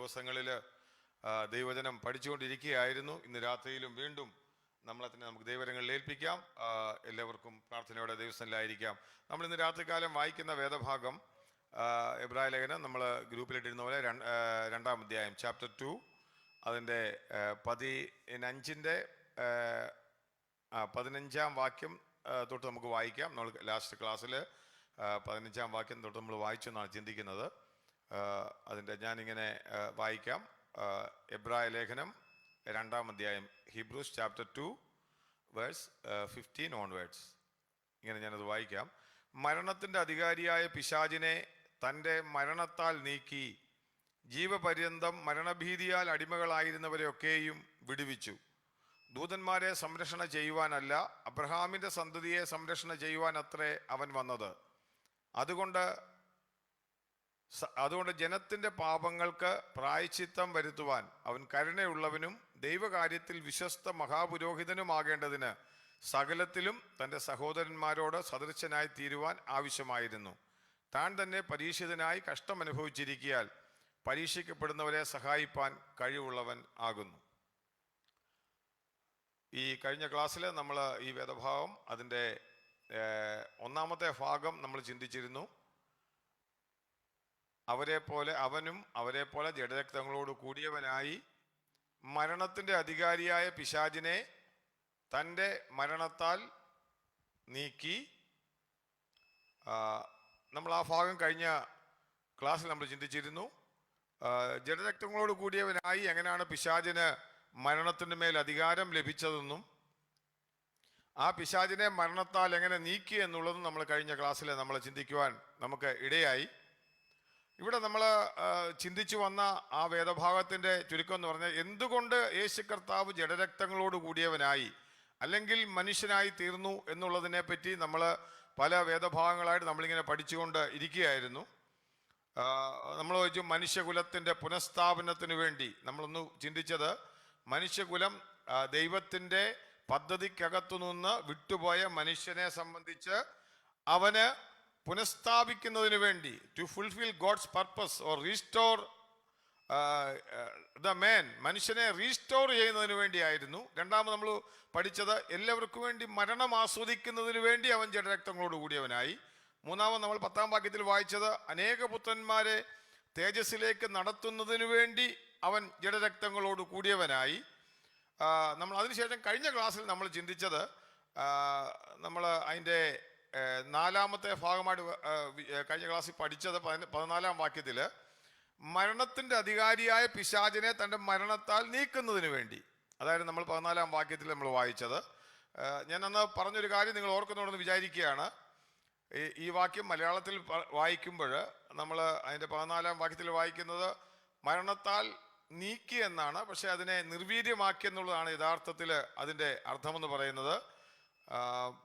ദിവസങ്ങളിൽ ദൈവവചനം പഠിച്ചുകൊണ്ടിരിക്കുകയായിരുന്നു. ഇന്ന് രാത്രിയിലും വീണ്ടും നമ്മളതിനെ നമുക്ക് ദൈവവചനങ്ങളിൽ ഏൽപ്പിക്കാം. എല്ലാവർക്കും പ്രാർത്ഥനയോടെ ദൈവസ്ഥനിലായിരിക്കാം. നമ്മൾ ഇന്ന് രാത്രികാലം വായിക്കുന്ന വേദഭാഗം എബ്രായ ലേഖനം നമ്മൾ ഗ്രൂപ്പിലിട്ടിരുന്ന പോലെ 2-ാം അധ്യായം ചാപ്റ്റർ 2 അതിൻ്റെ 15-ാം വാക്യം തൊട്ട് നമുക്ക് വായിക്കാം. നമ്മൾ ലാസ്റ്റ് ക്ലാസ്സിൽ 15-ാം വാക്യം തൊട്ട് നമ്മൾ വായിച്ചെന്നാണ് ചിന്തിക്കുന്നത്. അതിൻ്റെ ഞാനിങ്ങനെ വായിക്കാം. എബ്രായ ലേഖനം 2-ാം അധ്യായം ഹീബ്രൂസ് ചാപ്റ്റർ 2 വേഴ്സ് 15 ഓൺവേർഡ്സ്. ഇങ്ങനെ ഞാനത് വായിക്കാം. മരണത്തിൻ്റെ അധികാരിയായ പിശാചിനെ തൻ്റെ മരണത്താൽ നീക്കി ജീവപര്യന്തം മരണഭീതിയാൽ അടിമകളായിരുന്നവരെയൊക്കെയും വിടുവിച്ചു. ദൂതന്മാരെ സംരക്ഷണ ചെയ്യുവാനല്ല, അബ്രഹാമിൻ്റെ സന്തതിയെ സംരക്ഷണ ചെയ്യുവാൻ അത്രേ അവൻ വന്നത്. അതുകൊണ്ട് ജനത്തിൻ്റെ പാപങ്ങൾക്ക് പ്രായശ്ചിത്തം വരുത്തുവാൻ അവൻ കരുണയുള്ളവനും ദൈവകാര്യത്തിൽ വിശ്വസ്ത മഹാപുരോഹിതനുമാകേണ്ടതിന് സകലത്തിലും തൻ്റെ സഹോദരന്മാരോട് സദൃശനായി തീരുവാൻ ആവശ്യമായിരുന്നു. താൻ തന്നെ പരീക്ഷിതനായി കഷ്ടമനുഭവിച്ചിരിക്കയാൽ പരീക്ഷിക്കപ്പെടുന്നവരെ സഹായിപ്പാൻ കഴിവുള്ളവൻ ആകുന്നു. ഈ കഴിഞ്ഞ ക്ലാസ്സിൽ നമ്മൾ ഈ വേദഭാഗം അതിൻ്റെ 1-ാമത്തെ ഭാഗം നമ്മൾ ചിന്തിച്ചിരുന്നു. അവനും അവരെ പോലെ ജഡരക്തങ്ങളോട് കൂടിയവനായി മരണത്തിൻ്റെ അധികാരിയായ പിശാചിനെ തൻ്റെ മരണത്താൽ നീക്കി. നമ്മൾ ആ ഭാഗം കഴിഞ്ഞ ക്ലാസ്സിൽ നമ്മൾ ചിന്തിച്ചിരുന്നു. ജഡരക്തങ്ങളോട് കൂടിയവനായി എങ്ങനെയാണ് പിശാചിന് മരണത്തിൻ്റെ മേൽ അധികാരം ലഭിച്ചതെന്നും ആ പിശാചിനെ മരണത്താൽ എങ്ങനെ നീക്കി എന്നുള്ളതും നമ്മൾ കഴിഞ്ഞ ക്ലാസ്സിൽ നമ്മൾ ചിന്തിക്കുവാൻ നമുക്ക് ഇടയായി. ഇവിടെ നമ്മൾ ചിന്തിച്ചു വന്ന ആ വേദഭാഗത്തിൻ്റെ ചുരുക്കം എന്ന് പറഞ്ഞാൽ, എന്തുകൊണ്ട് യേശു കർത്താവ് ജഡരക്തങ്ങളോട് കൂടിയവനായി അല്ലെങ്കിൽ മനുഷ്യനായി തീർന്നു എന്നുള്ളതിനെ പറ്റി നമ്മൾ പല വേദഭാഗങ്ങളായിട്ട് നമ്മളിങ്ങനെ പഠിച്ചുകൊണ്ട് ഇരിക്കുകയായിരുന്നു. നമ്മൾ ചോദിച്ചു മനുഷ്യകുലത്തിൻ്റെ പുനഃസ്ഥാപനത്തിന് വേണ്ടി നമ്മളൊന്ന് ചിന്തിച്ചത്, മനുഷ്യകുലം ദൈവത്തിൻ്റെ പദ്ധതിക്കകത്തു നിന്ന് വിട്ടുപോയ മനുഷ്യനെ സംബന്ധിച്ച് അവന് പുനഃസ്ഥാപിക്കുന്നതിന് വേണ്ടി, to fulfil God's purpose or restore the man, മനുഷ്യനെ റീസ്റ്റോർ ചെയ്യുന്നതിന് വേണ്ടിയായിരുന്നു. രണ്ടാമത് നമ്മൾ പഠിച്ചത് എല്ലാവർക്കും വേണ്ടി മരണം ആസ്വദിക്കുന്നതിന് വേണ്ടി അവൻ ജഡരക്തങ്ങളോട് കൂടിയവനായി. മൂന്നാമത് നമ്മൾ 10-ാം വാക്യത്തിൽ വായിച്ചത് അനേക പുത്രന്മാരെ തേജസ്സിലേക്ക് നടത്തുന്നതിന് വേണ്ടി അവൻ ജഡരക്തങ്ങളോട് കൂടിയവനായി. നമ്മൾ അതിനുശേഷം കഴിഞ്ഞ ക്ലാസ്സിൽ നമ്മൾ ചിന്തിച്ചത്, നമ്മൾ അതിൻ്റെ 4-ാമത്തെ ഭാഗമായിട്ട് കഴിഞ്ഞ ക്ലാസ്സിൽ പഠിച്ചത് 14-ാം വാക്യത്തിൽ മരണത്തിൻ്റെ അധികാരിയായ പിശാചിനെ തൻ്റെ മരണത്താൽ നീക്കുന്നതിന് വേണ്ടി, അതായത് നമ്മൾ 14-ാം വാക്യത്തിൽ നമ്മൾ വായിച്ചത്. ഞാൻ അന്ന് പറഞ്ഞൊരു കാര്യം നിങ്ങൾ ഓർക്കുന്നുണ്ടെന്ന് വിചാരിക്കുകയാണ്. ഈ വാക്യം മലയാളത്തിൽ വായിക്കുമ്പോൾ നമ്മൾ അതിൻ്റെ 14-ാം വാക്യത്തിൽ വായിക്കുന്നത് മരണത്താൽ നീക്കി എന്നാണ്, പക്ഷെ അതിനെ നിർവീര്യമാക്കി എന്നുള്ളതാണ് യഥാർത്ഥത്തിൽ അതിൻ്റെ അർത്ഥമെന്ന് പറയുന്നത്.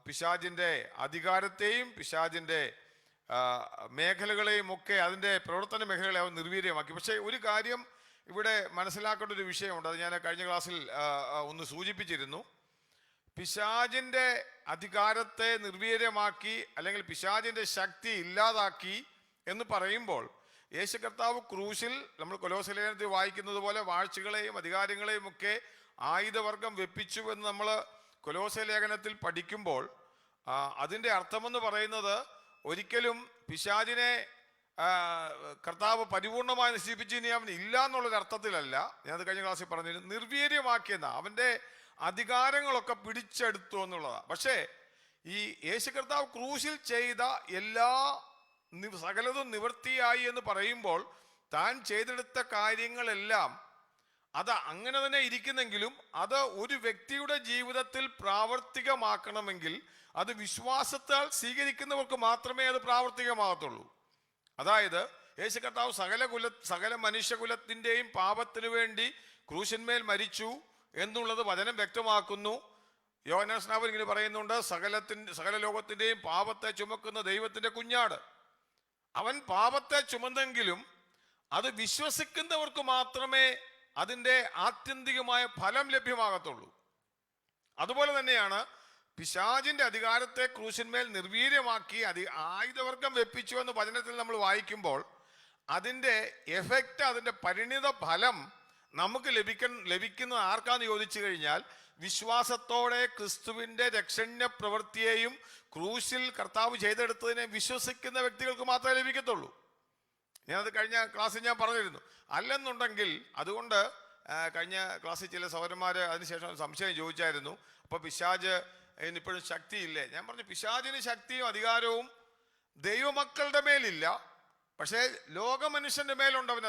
പിശാചിൻ്റെ അധികാരത്തെയും പിശാചിൻ്റെ മേഖലകളെയും ഒക്കെ, അതിൻ്റെ പ്രവർത്തന മേഖലകളെ അവൻ നിർവീര്യമാക്കി. പക്ഷേ ഒരു കാര്യം ഇവിടെ മനസ്സിലാക്കേണ്ട ഒരു വിഷയമുണ്ട്. അത് ഞാൻ കഴിഞ്ഞ ക്ലാസ്സിൽ ഒന്ന് സൂചിപ്പിച്ചിരുന്നു. പിശാചിൻ്റെ അധികാരത്തെ നിർവീര്യമാക്കി അല്ലെങ്കിൽ പിശാചിൻ്റെ ശക്തി ഇല്ലാതാക്കി എന്ന് പറയുമ്പോൾ, യേശു കർത്താവ് ക്രൂശിൽ നമ്മൾ കൊലോസ്യ ലേഖനത്തിൽ വായിക്കുന്നത് പോലെ വാഴ്ചകളെയും അധികാരങ്ങളെയും ഒക്കെ ആയുധവർഗം വെപ്പിച്ചു എന്ന് നമ്മൾ കൊലോസ്യ ലേഖനത്തിൽ പഠിക്കുമ്പോൾ, അതിൻ്റെ അർത്ഥമെന്ന് പറയുന്നത് ഒരിക്കലും പിശാചിനെ കർത്താവ് പരിപൂർണമായി നശിപ്പിച്ച് ഇനി അവൻ ഇല്ല എന്നുള്ളൊരർത്ഥത്തിലല്ല. ഞാനത് കഴിഞ്ഞ ക്ലാസ്സിൽ പറഞ്ഞിരുന്നു. നിർവീര്യമാക്കിയെന്ന അവൻ്റെ അധികാരങ്ങളൊക്കെ പിടിച്ചെടുത്തു എന്നുള്ളതാണ്. പക്ഷേ ഈ യേശു കർത്താവ് ക്രൂശിൽ ചെയ്ത എല്ലാ സകലതും നിവൃത്തിയായി എന്ന് പറയുമ്പോൾ, താൻ ചെയ്തെടുത്ത കാര്യങ്ങളെല്ലാം അത് അങ്ങനെ തന്നെ ഇരിക്കുന്നെങ്കിലും അത് ഒരു വ്യക്തിയുടെ ജീവിതത്തിൽ പ്രാവർത്തികമാക്കണമെങ്കിൽ അത് വിശ്വാസത്താൽ സ്വീകരിക്കുന്നവർക്ക് മാത്രമേ അത് പ്രാവർത്തികമാകത്തുള്ളൂ. അതായത് യേശു കർത്താവ് സകല മനുഷ്യകുലത്തിൻ്റെയും പാപത്തിനു വേണ്ടി ക്രൂശന്മേൽ മരിച്ചു എന്നുള്ളത് വചനം വ്യക്തമാക്കുന്നു. യോഹന്നാൻ സ്നാപകൻ ഇങ്ങനെ പറയുന്നുണ്ട്, സകല ലോകത്തിൻ്റെയും പാപത്തെ ചുമക്കുന്ന ദൈവത്തിൻ്റെ കുഞ്ഞാട്. അവൻ പാപത്തെ ചുമന്നെങ്കിലും അത് വിശ്വസിക്കുന്നവർക്ക് മാത്രമേ അതിൻ്റെ ആത്യന്തികമായ ഫലം ലഭ്യമാകത്തുള്ളൂ. അതുപോലെ തന്നെയാണ് പിശാചിൻ്റെ അധികാരത്തെ ക്രൂശന്മേൽ നിർവീര്യമാക്കി ആയുധവർഗം വെപ്പിച്ചു എന്ന് വചനത്തിൽ നമ്മൾ വായിക്കുമ്പോൾ, അതിൻ്റെ എഫക്റ്റ്, അതിൻ്റെ പരിണിത ഫലം നമുക്ക് ലഭിക്കുന്ന ആർക്കാന്ന് ചോദിച്ചു കഴിഞ്ഞാൽ, വിശ്വാസത്തോടെ ക്രിസ്തുവിൻ്റെ രക്ഷണ്യ പ്രവൃത്തിയെയും ക്രൂശിൽ കർത്താവ് ചെയ്തെടുത്തതിനെ വിശ്വസിക്കുന്ന വ്യക്തികൾക്ക് മാത്രമേ ലഭിക്കത്തുള്ളൂ. ഞാനത് കഴിഞ്ഞ ക്ലാസ്സിൽ ഞാൻ പറഞ്ഞിരുന്നു. അല്ലെന്നുണ്ടെങ്കിൽ, അതുകൊണ്ട് കഴിഞ്ഞ ക്ലാസ്സിൽ ചില സഹോദരന്മാർ അതിനുശേഷം സംശയം ചോദിച്ചായിരുന്നു, അപ്പോൾ പിശാച് ഇപ്പോഴും ശക്തിയില്ലേ? ഞാൻ പറഞ്ഞു, പിശാചിന് ശക്തിയും അധികാരവും ദൈവമക്കളുടെ മേലില്ല, പക്ഷേ ലോകമനുഷ്യന്റെ മേലുണ്ട് അവന്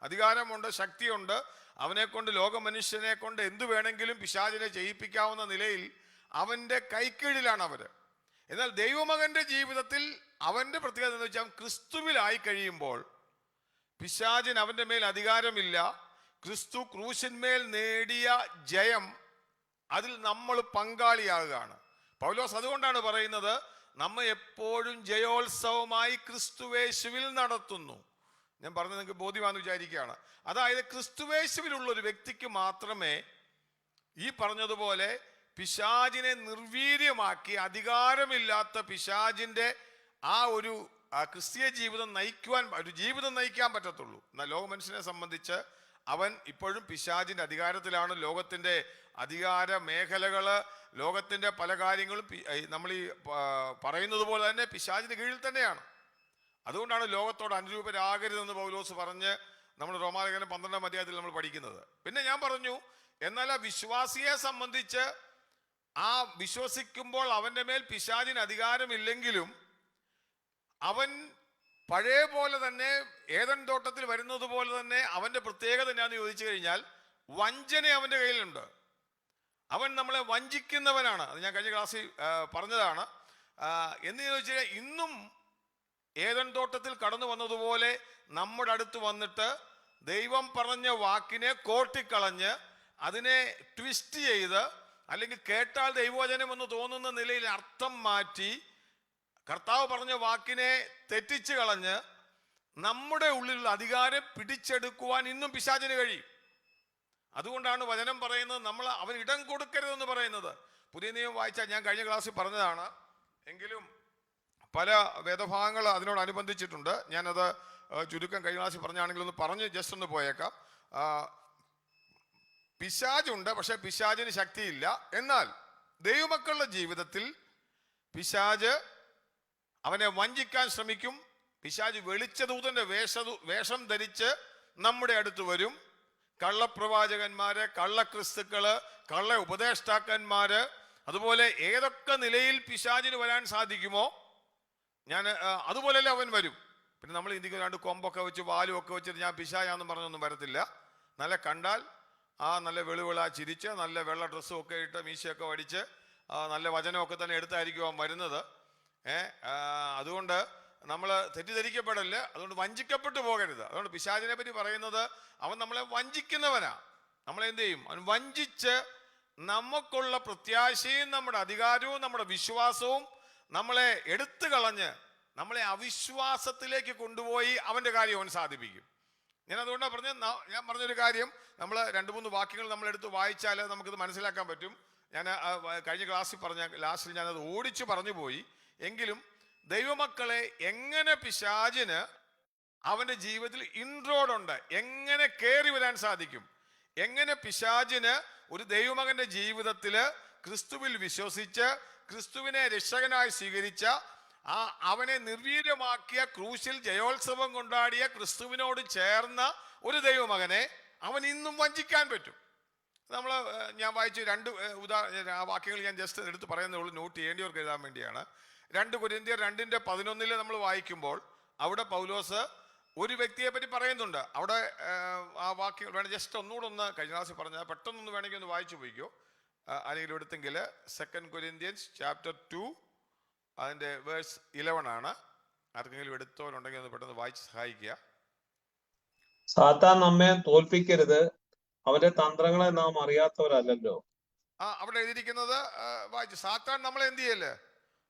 അധികാരമുണ്ട്, ശക്തിയുണ്ട്. അവനെ കൊണ്ട്, ലോകമനുഷ്യനെ കൊണ്ട് എന്തു വേണമെങ്കിലും പിശാചിനെ ചെയ്യിപ്പിക്കാവുന്ന നിലയിൽ അവൻ്റെ കൈക്കീഴിലാണ് അവര്. എന്നാൽ ദൈവമകന്റെ ജീവിതത്തിൽ അവന്റെ പ്രത്യേകത എന്ന് വെച്ചാൽ, ക്രിസ്തുവിലായി കഴിയുമ്പോൾ പിശാചിന് അവന്റെ മേൽ അധികാരമില്ല. ക്രിസ്തു ക്രൂശിന്മേൽ നേടിയ ജയം, അതിൽ നമ്മൾ പങ്കാളിയാകുകയാണ്. പൗലോസ് അതുകൊണ്ടാണ് പറയുന്നത്, നമ്മെ എപ്പോഴും ജയോത്സവമായി ക്രിസ്തുവേശുവിൽ നടത്തുന്നു. ഞാൻ പറഞ്ഞത് നിങ്ങൾക്ക് ബോധ്യമാണെന്ന് വിചാരിക്കുകയാണ്. അതായത് ക്രിസ്തുവേശുവിലുള്ള ഒരു വ്യക്തിക്ക് മാത്രമേ ഈ പറഞ്ഞതുപോലെ പിശാചിനെ നിർവീര്യമാക്കി, അധികാരമില്ലാത്ത പിശാചിന്റെ ആ ഒരു ക്രിസ്തീയ ജീവിതം നയിക്കാൻ പറ്റത്തുള്ളൂ. എന്നാൽ ലോക മനുഷ്യനെ സംബന്ധിച്ച് അവൻ ഇപ്പോഴും പിശാചിന്റെ അധികാരത്തിലാണ്. ലോകത്തിന്റെ അധികാര മേഖലകള്, ലോകത്തിന്റെ പല കാര്യങ്ങളും നമ്മൾ ഈ പറയുന്നത് പോലെ തന്നെ പിശാചിന്റെ കീഴിൽ തന്നെയാണ്. അതുകൊണ്ടാണ് ലോകത്തോട് അനുരൂപരാകരുതെന്ന് പൗലോസ് പറഞ്ഞ് നമ്മൾ റോമാലേഖനം 12-ാം അധ്യായത്തിൽ നമ്മൾ പഠിക്കുന്നത്. പിന്നെ ഞാൻ പറഞ്ഞു, എന്നാൽ ആ വിശ്വാസിയെ സംബന്ധിച്ച് ആ വിശ്വസിക്കുമ്പോൾ അവന്റെ മേൽ പിശാചിന് അധികാരമില്ലെങ്കിലും അവൻ പഴയ പോലെ തന്നെ, ഏദൻ തോട്ടത്തിൽ വരുന്നത് പോലെ തന്നെ അവന്റെ പ്രത്യേകത എന്നാന്ന് ചോദിച്ചു കഴിഞ്ഞാൽ, വഞ്ചന അവന്റെ കയ്യിലുണ്ട്. അവൻ നമ്മളെ വഞ്ചിക്കുന്നവനാണ്. അത് ഞാൻ കഴിഞ്ഞ ക്ലാസ്സിൽ പറഞ്ഞതാണ്. എന്ന് ചോദിച്ചു കഴിഞ്ഞാൽ, ഇന്നും ഏദൻ തോട്ടത്തിൽ കടന്നു വന്നതുപോലെ നമ്മുടെ അടുത്ത് വന്നിട്ട് ദൈവം പറഞ്ഞ വാക്കിനെ കോട്ടിക്കളഞ്ഞ് അതിനെ ട്വിസ്റ്റ് ചെയ്ത്, അല്ലെങ്കിൽ കേട്ടാൽ ദൈവവചനം എന്ന് തോന്നുന്ന നിലയിൽ അർത്ഥം മാറ്റി, കർത്താവ് പറഞ്ഞ വാക്കിനെ തെറ്റിച്ച് കളഞ്ഞ് നമ്മുടെ ഉള്ളിലുള്ള അധികാരം പിടിച്ചെടുക്കുവാൻ ഇന്നും പിശാചിന് കഴിയും. അതുകൊണ്ടാണ് വചനം പറയുന്നത്, നമ്മൾ അവൻ ഇടം കൊടുക്കരുതെന്ന് പറയുന്നത്. പുതിയ നിയമം വായിച്ചാൽ, ഞാൻ കഴിഞ്ഞ ക്ലാസ്സിൽ പറഞ്ഞതാണ്, എങ്കിലും പല വേദഭാഗങ്ങൾ അതിനോടനുബന്ധിച്ചിട്ടുണ്ട്. ഞാനത് ചുരുക്കം കഴിഞ്ഞ ക്ലാസ്സിൽ പറഞ്ഞാണെങ്കിൽ ഒന്ന് പറഞ്ഞ് ജസ്റ്റ് ഒന്ന് പോയേക്കാം. പിശാചുണ്ട്, പക്ഷെ പിശാചിന് ശക്തിയില്ല. എന്നാൽ ദൈവമക്കളുടെ ജീവിതത്തിൽ പിശാച് അവനെ വഞ്ചിക്കാൻ ശ്രമിക്കും. പിശാച് വെളിച്ചദൂതന്റെ വേഷം ധരിച്ച് നമ്മുടെ അടുത്ത് വരും. കള്ളപ്രവാചകന്മാര്, കള്ളക്രിസ്തുക്കള്, കള്ള ഉപദേഷ്ടാക്കന്മാര്, അതുപോലെ ഏതൊക്കെ നിലയിൽ പിശാചിന് വരാൻ സാധിക്കുമോ അതുപോലെയല്ലേ അവൻ വരും. പിന്നെ നമ്മൾ ഇന്ത്യക്ക് 2 കൊമ്പൊക്കെ വെച്ച് വാലും ഒക്കെ വെച്ചിട്ട് ഞാൻ പിശാചാന്നും പറഞ്ഞൊന്നും വരത്തില്ല. നല്ല കണ്ടാൽ നല്ല വെളുവിള ചിരിച്ച്, നല്ല വെള്ള ഡ്രസ്സും ഒക്കെ ഇട്ട്, മീശയൊക്കെ വടിച്ച്, നല്ല വചനമൊക്കെ തന്നെ എടുത്തായിരിക്കും അവൻ വരുന്നത്. അതുകൊണ്ട് നമ്മൾ തെറ്റിദ്ധരിക്കപ്പെടല്, അതുകൊണ്ട് വഞ്ചിക്കപ്പെട്ടു പോകരുത്. അതുകൊണ്ട് പിശാചിനെ പറ്റി പറയുന്നത്, അവൻ നമ്മളെ വഞ്ചിക്കുന്നവനാ. നമ്മളെന്ത് ചെയ്യും? അവൻ വഞ്ചിച്ച് നമുക്കുള്ള പ്രത്യാശയും നമ്മുടെ അധികാരവും നമ്മുടെ വിശ്വാസവും നമ്മളെ എടുത്തു കളഞ്ഞ് നമ്മളെ അവിശ്വാസത്തിലേക്ക് കൊണ്ടുപോയി അവന്റെ കാര്യം അവൻ സാധിപ്പിക്കും. ഞാൻ അതുകൊണ്ടാണ് ഞാൻ പറഞ്ഞൊരു കാര്യം, നമ്മൾ 2-3 വാക്യങ്ങൾ നമ്മളെടുത്ത് വായിച്ചാൽ നമുക്കിത് മനസ്സിലാക്കാൻ പറ്റും. ഞാൻ കഴിഞ്ഞ ക്ലാസ്സിൽ ലാസ്റ്റിൽ ഞാനത് ഓടിച്ചു പറഞ്ഞു പോയി. എങ്കിലും ദൈവമക്കളെ, എങ്ങനെ പിശാചിന് അവന്റെ ജീവിതത്തിൽ ഇൻട്രോഡുണ്ട്, എങ്ങനെ കയറി വരാൻ സാധിക്കും, എങ്ങനെ പിശാചിന് ഒരു ദൈവമകന്റെ ജീവിതത്തില് ക്രിസ്തുവിൽ വിശ്വസിച്ച് ക്രിസ്തുവിനെ രക്ഷകനായി സ്വീകരിച്ച അവനെ നിർവീര്യമാക്കിയ, ക്രൂശിൽ ജയോത്സവം കൊണ്ടാടിയ ക്രിസ്തുവിനോട് ചേർന്ന ഒരു ദൈവമകനെ അവൻ ഇന്നും വഞ്ചിക്കാൻ പറ്റും. ഞാൻ വായിച്ച 2 വാക്യങ്ങൾ ഞാൻ ജസ്റ്റ് എടുത്ത് പറയുന്നേ ഉള്ളൂ, നോട്ട് ചെയ്യേണ്ടിയവർക്ക് എഴുതാൻ വേണ്ടിയാണ്. 2 കൊരിന്ത്യർ 2:11 നമ്മൾ വായിക്കുമ്പോൾ അവിടെ പൗലോസ് ഒരു വ്യക്തിയെ പറ്റി പറയുന്നുണ്ട്. അവിടെ ആ വാക്യങ്ങൾ വേണം ജസ്റ്റ് ഒന്നുകൂടെ ഒന്ന് കഴിഞ്ഞ ക്ലാസ്സിൽ പറഞ്ഞാൽ പെട്ടെന്നൊന്ന് വേണമെങ്കിൽ ഒന്ന് വായിച്ചു പോയിക്കോ. അല്ലെങ്കിൽ എടുത്തെങ്കിൽ 2 കൊരിന്ത്യൻസ് ചാപ്റ്റർ 2 അതിൻ്റെ വേഴ്സ് 11 ആണ്. ആർക്കെങ്കിലും എടുത്തവരുണ്ടെങ്കിൽ ഒന്ന് പെട്ടെന്ന് വായിച്ച് സഹായിക്കുക. സാത്താൻ നമ്മെ തോൽപ്പിക്കരുത്, അവന്റെ തന്ത്രങ്ങളെ നാം അറിയാത്തവരല്ലോ. അവിടെ എഴുതിയിരിക്കുന്നത് വായിച്ചു. സാത്താൻ നമ്മളെ എന്ത് ചെയ്യല്ലേ?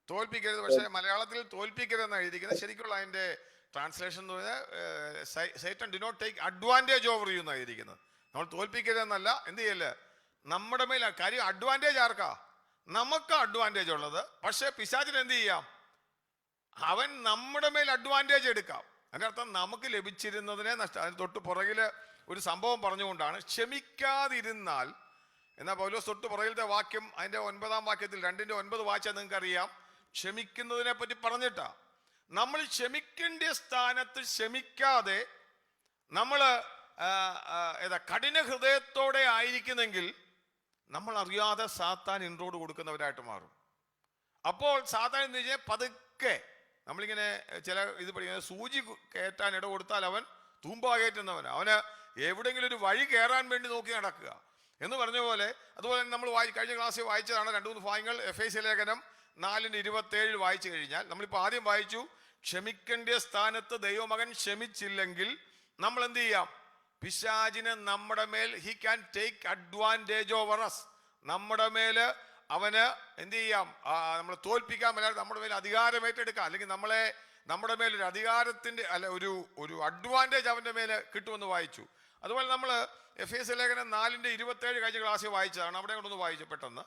തോൽപ്പിക്കരുത്. പക്ഷെ മലയാളത്തിൽ തോൽപ്പിക്കരുതെന്നാണ് എഴുതിയിരിക്കുന്നത്. ശരിക്കുള്ള അതിന്റെ ട്രാൻസ്ലേഷൻ എന്ന് പറഞ്ഞാൽ Satan do not take advantage over you എന്നാണ് എഴുതിയിരിക്കുന്നത്. നമ്മൾ തോൽപ്പിക്കരുതെന്നല്ല, എന്ത് ചെയ്യല്ലേ? നമ്മുടെ മേൽ കാര്യം അഡ്വാൻറ്റേജ് ആർക്കാ? നമുക്ക് അഡ്വാൻറ്റേജ് ഉള്ളത്. പക്ഷെ പിശാചിന് എന്ത് ചെയ്യാം? അവൻ നമ്മുടെ മേൽ അഡ്വാൻറ്റേജ് എടുക്കാം. അതിൻ്റെ അർത്ഥം നമുക്ക് ലഭിച്ചിരുന്നതിനെ അതിന് തൊട്ട് പുറകില് ഒരു സംഭവം പറഞ്ഞുകൊണ്ടാണ് ക്ഷമിക്കാതിരുന്നാൽ. എന്നാൽ പൗലോസ് തൊട്ട് പുറകിലത്തെ വാക്യം അതിൻ്റെ 9-ാം വാക്യത്തിൽ 2:9 വായിച്ചാൽ നിങ്ങൾക്കറിയാം ക്ഷമിക്കുന്നതിനെ പറ്റി പറഞ്ഞിട്ടാ. നമ്മൾ ക്ഷമിക്കേണ്ട സ്ഥാനത്ത് ക്ഷമിക്കാതെ നമ്മൾ കഠിന ഹൃദയത്തോടെ ആയിരിക്കുന്നെങ്കിൽ നമ്മൾ അറിയാതെ സാത്താൻ ഇൻട്രോഡ് കൊടുക്കുന്നവരായിട്ട് മാറും. അപ്പോൾ സാത്താൻ എന്ന് വെച്ചാൽ പതുക്കെ നമ്മളിങ്ങനെ ചില ഇത് പഠിക്കുന്നത്, സൂചി കയറ്റാൻ ഇട കൊടുത്താൽ അവൻ തൂമ്പ കയറ്റുന്നവൻ, അവന് എവിടെയെങ്കിലും ഒരു വഴി കയറാൻ വേണ്ടി നോക്കി നടക്കുക എന്ന് പറഞ്ഞ പോലെ. അതുപോലെ തന്നെ നമ്മൾ കഴിഞ്ഞ ക്ലാസ്സിൽ വായിച്ചതാണ് 2-3 ഭാഗങ്ങൾ. എഫേസ്യ ലേഖനം 4:27 വായിച്ചു കഴിഞ്ഞാൽ നമ്മളിപ്പോൾ ആദ്യം വായിച്ചു, ക്ഷമിക്കേണ്ട സ്ഥാനത്ത് ദൈവമകൻ ക്ഷമിച്ചില്ലെങ്കിൽ നമ്മൾ എന്ത് ചെയ്യാം? പിശാചിന് നമ്മുടെ മേൽ he can take advantage over us. നമ്മുടെ മേല് അവന് എന്ത് ചെയ്യാം? നമ്മളെ തോൽപ്പിക്കാൻ മേലാതെ നമ്മുടെ മേൽ അധികാരം ഏറ്റെടുക്കാം, അല്ലെങ്കിൽ നമ്മുടെ മേൽ ഒരു അധികാരത്തിന്റെ ഒരു അഡ്വാൻറ്റേജ് അവന്റെ മേല് കിട്ടുമെന്ന് വായിച്ചു. അതുപോലെ നമ്മൾ എഫേസ്യ ലേഖനം 4:27 കഴിഞ്ഞ ക്ലാസ്സിൽ വായിച്ചതാണ്. അവിടെ കൊണ്ടൊന്ന് വായിച്ചു പെട്ടെന്ന്.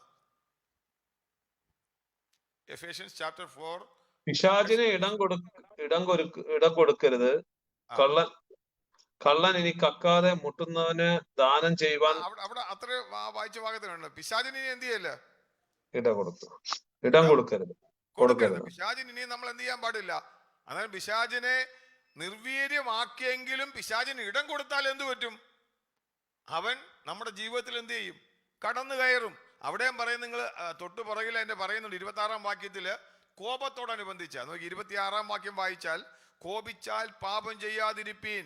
Ephesians chapter 4. പിശാചിന് ഇടം കൊടുക്കരുത്. കള്ളൻ ഇനി കക്കാതെ മുട്ടുന്നവന് ദാനം ചെയ്യുവാൻ. അവിടെ അത്ര വായിച്ച ഭാഗത്തിനുണ്ട്. പിശാചിന് ഇനി എന്ത് ചെയ്യല്ല? ഇടം കൊടുക്കരുത്. പിശാചിന് ഇനി നമ്മൾ എന്ത് ചെയ്യാൻ പാടില്ല? അതായത് പിശാചിനെ നിർവീര്യമാക്കിയെങ്കിലും പിശാചിന് ഇടം കൊടുത്താൽ എന്ത് പറ്റും? അവൻ നമ്മുടെ ജീവിതത്തിൽ എന്ത് ചെയ്യും? കടന്നു കയറും. അവിടെയും പറയും, നിങ്ങൾ തൊട്ടു പുറകിൽ എന്നെ പറയുന്നുണ്ട് 26-ാം വാക്യത്തില് കോപത്തോടനുബന്ധിച്ച നോക്കി. 26-ാം വാക്യം വായിച്ചാൽ, കോപിച്ചാൽ പാപം ചെയ്യാതിരിപ്പീൻ,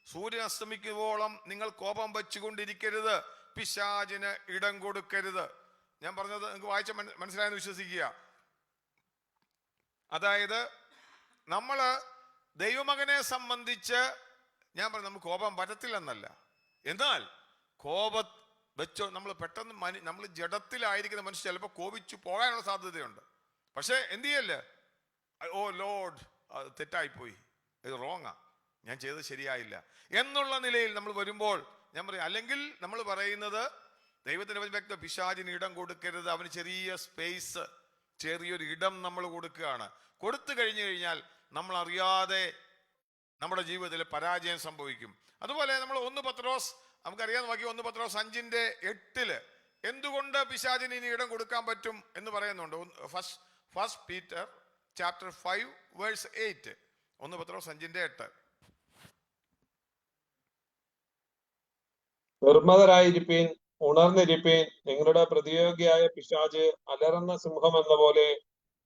സൂര്യൻ അസ്തമിക്കുവോളം നിങ്ങൾ കോപം വച്ചുകൊണ്ടിരിക്കരുത്, പിശാചിന് ഇടം കൊടുക്കരുത്. ഞാൻ പറഞ്ഞത് നിങ്ങൾക്ക് വായിച്ച മനസ്സിലായെന്ന് വിശ്വസിക്കുക. അതായത് നമ്മള് ദൈവമകനെ സംബന്ധിച്ച് ഞാൻ പറഞ്ഞു നമുക്ക് കോപം വരത്തില്ലെന്നല്ല, എന്നാൽ കോപം വെച്ചോ നമ്മൾ പെട്ടെന്ന് നമ്മൾ ജഡത്തിലായിരിക്കുന്ന മനുഷ്യർ ചിലപ്പോൾ കോപിച്ചു പോകാനുള്ള സാധ്യതയുണ്ട്. പക്ഷെ എന്ത് ചെയ്യല്ലേ? ഓ ലോഡ്, തെറ്റായിപ്പോയി, ഇത് റോങ്ങാ, ഞാൻ ചെയ്തത് ശരിയായില്ല എന്നുള്ള നിലയിൽ നമ്മൾ വരുമ്പോൾ ഞാൻ പറയും, അല്ലെങ്കിൽ നമ്മൾ പറയുന്നത് ദൈവത്തിന്റെ വ്യക്തി പിശാചിന് ഇടം കൊടുക്കരുത്, അവന് ചെറിയ സ്പേസ്, ചെറിയൊരു ഇടം നമ്മൾ കൊടുക്കുകയാണ്. കൊടുത്തു കഴിഞ്ഞു കഴിഞ്ഞാൽ നമ്മൾ അറിയാതെ നമ്മുടെ ജീവിതത്തിൽ പരാജയം സംഭവിക്കും. അതുപോലെ നമ്മൾ 1 പത്രോസ് നമുക്കറിയാവുന്ന വാക്യം 1 പത്രോസ് 5:8 എന്തുകൊണ്ട് പിശാചിന് ഇനി ഇടം കൊടുക്കാൻ പറ്റും എന്ന് പറയുന്നുണ്ട്. First Peter chapter 5 verse 8. 1 പത്രോസ് 5:8. നിർമ്മതരായിരിപ്പീൻ, ഉണർന്നിരിപ്പീൻ, നിങ്ങളുടെ പ്രതിയോഗിയായ പിശാച് അലറുന്ന സിംഹം എന്ന പോലെ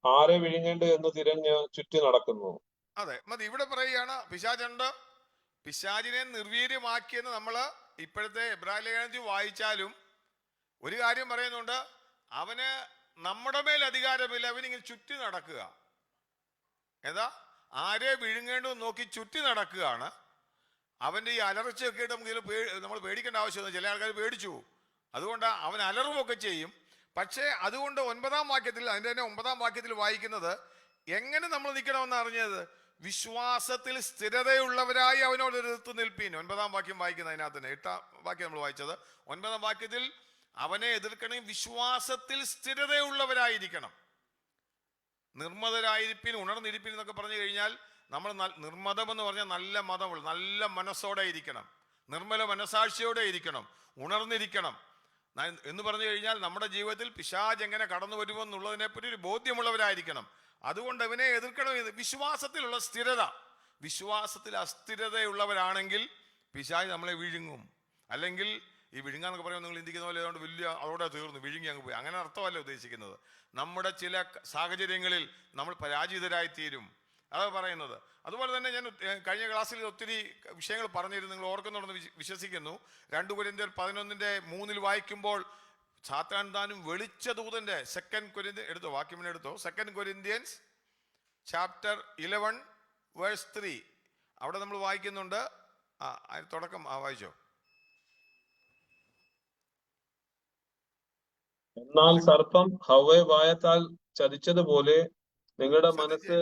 ആരെ വിഴുങ്ങേണ്ടത് എന്ന് തിരഞ്ഞ് ചുറ്റി നടക്കുന്നു. അതെ, മതി. ഇവിടെ പറയുകയാണ് പിശാചുണ്ട്, പിശാചിനെ നിർവീര്യമാക്കിയെന്ന് നമ്മള് ഇപ്പോഴത്തെ എബ്രായ ലേഖനത്തിൽ വായിച്ചാലും ഒരു കാര്യം പറയുന്നുണ്ട്, അവന് നമ്മുടെ മേൽ അധികാരമില്ല, അവനിങ്ങനെ ചുറ്റി നടക്കുക. ഏതാ? ആരെ വിഴുങ്ങേണ്ടെന്ന് നോക്കി ചുറ്റി നടക്കുകയാണ്. അവന്റെ ഈ അലർച്ചയൊക്കെ നമ്മൾ പേടിക്കേണ്ട ആവശ്യമൊന്നും. ചില ആൾക്കാർ പേടിച്ചു, അതുകൊണ്ട് അവൻ അലറുമൊക്കെ ചെയ്യും. പക്ഷേ അതുകൊണ്ട് 9-ാം വാക്യത്തിൽ, അതിൻ്റെ തന്നെ 9-ാം വാക്യത്തിൽ വായിക്കുന്നത് എങ്ങനെ നമ്മൾ നിൽക്കണമെന്ന് അറിഞ്ഞത്, വിശ്വാസത്തിൽ സ്ഥിരതയുള്ളവരായി അവനോട് എതിർത്ത് നിൽപ്പീൻ. 9-ാം വാക്യം വായിക്കുന്നത് അതിനകത്ത് തന്നെ. 8-ാം വാക്യം നമ്മൾ വായിച്ചത്. 9-ാം വാക്യത്തിൽ അവനെ എതിർക്കണമെങ്കിൽ വിശ്വാസത്തിൽ സ്ഥിരതയുള്ളവരായിരിക്കണം. നിർമ്മതരായിരിപ്പിൻ, ഉണർന്നിരിപ്പിൻ എന്നൊക്കെ പറഞ്ഞു കഴിഞ്ഞാൽ നമ്മൾ നിർമ്മതം എന്ന് പറഞ്ഞാൽ നല്ല മതമുള്ള, നല്ല മനസ്സോടെ ഇരിക്കണം, നിർമ്മല മനസാക്ഷിയോടെ ഇരിക്കണം, ഉണർന്നിരിക്കണം എന്ന് പറഞ്ഞു കഴിഞ്ഞാൽ നമ്മുടെ ജീവിതത്തിൽ പിശാച് എങ്ങനെ കടന്നു വരുമെന്നുള്ളതിനെപ്പറ്റി ഒരു ബോധ്യമുള്ളവരായിരിക്കണം. അതുകൊണ്ട് അവനെ എതിർക്കണം. വിശ്വാസത്തിലുള്ള സ്ഥിരത. വിശ്വാസത്തിൽ അസ്ഥിരതയുള്ളവരാണെങ്കിൽ പിശാച് നമ്മളെ വിഴുങ്ങും. അല്ലെങ്കിൽ ഈ വിഴുങ്ങാന്നൊക്കെ പറയുമ്പോൾ നിങ്ങൾ ചിന്തിക്കുന്ന പോലെ അതുകൊണ്ട് വലിയ അതോടെ തീർന്നു, വിഴുങ്ങി അങ്ങ് പോയി, അങ്ങനെ അർത്ഥമല്ല ഉദ്ദേശിക്കുന്നത്. നമ്മുടെ ചില സാഹചര്യങ്ങളിൽ നമ്മൾ പരാജിതരായി തീരും, അതാണ് പറയുന്നത്. അതുപോലെ തന്നെ ഞാൻ കഴിഞ്ഞ ക്ലാസ്സിൽ ഒത്തിരി വിഷയങ്ങൾ പറഞ്ഞിരുന്നു, നിങ്ങൾ ഓർക്കുന്നുണ്ടെന്ന് വിശ്വസിക്കുന്നു. 2 കൊരിന്ത്യർ 11:3 വായിക്കുമ്പോൾ സാത്താൻ താനും വെളിച്ച ദൂതന്റെ 2 കൊരിന്ത്യൻ എടുത്തോ, വാക്യം എടുത്തോ, 2 കൊരിന്ത്യൻസ് ചാപ്റ്റർ 11 വേഴ്സ് 3. അവിടെ നമ്മൾ വായിക്കുന്നുണ്ട്. തുടക്കം വായിച്ചോ. എന്നാൽ സർപ്പം ഹവ്വയെ വായത്താൽ ചതിച്ചതുപോലെ നിങ്ങളുടെ മനസ്സ്.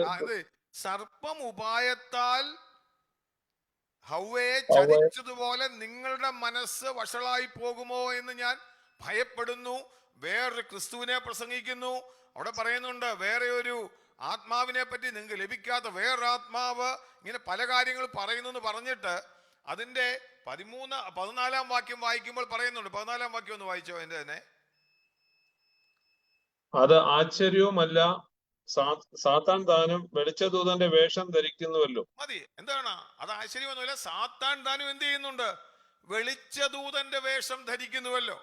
സർപ്പം ഉപായത്താൽ ഹവ്വയെ ചതിച്ചതുപോലെ നിങ്ങളുടെ മനസ്സ് വഷളായി പോകുമോ എന്ന് ഞാൻ ഭയപ്പെടുന്നു. വേറൊരു ക്രിസ്തുവിനെ പ്രസംഗിക്കുന്നു. അവിടെ പറയുന്നുണ്ട് വേറെ ഒരു ആത്മാവിനെ പറ്റി നിങ്ങൾക്ക് ലഭിക്കാത്ത വേറൊരാത്മാവ് ഇങ്ങനെ പല കാര്യങ്ങൾ പറയുന്നെന്ന് പറഞ്ഞിട്ട് അതിൻ്റെ 14 വാക്യം വായിക്കുമ്പോൾ പറയുന്നുണ്ട്. 14 വാക്യം ഒന്ന് വായിച്ചോ എൻ്റെ തന്നെ. അത് ആശ്ചര്യവുമല്ല, സാത്താൻ താനും വെളിച്ചദൂതന്റെ വേഷം ധരിക്കുന്നുവല്ലോ. മതി. എന്താണ് അത്? ആശ്ചര്യമൊന്നുമില്ല. സാത്താൻ താനും എന്ത് ചെയ്യുന്നുണ്ട്? വെളിച്ചദൂതന്റെ വേഷം ധരിക്കുന്നുവല്ലോ.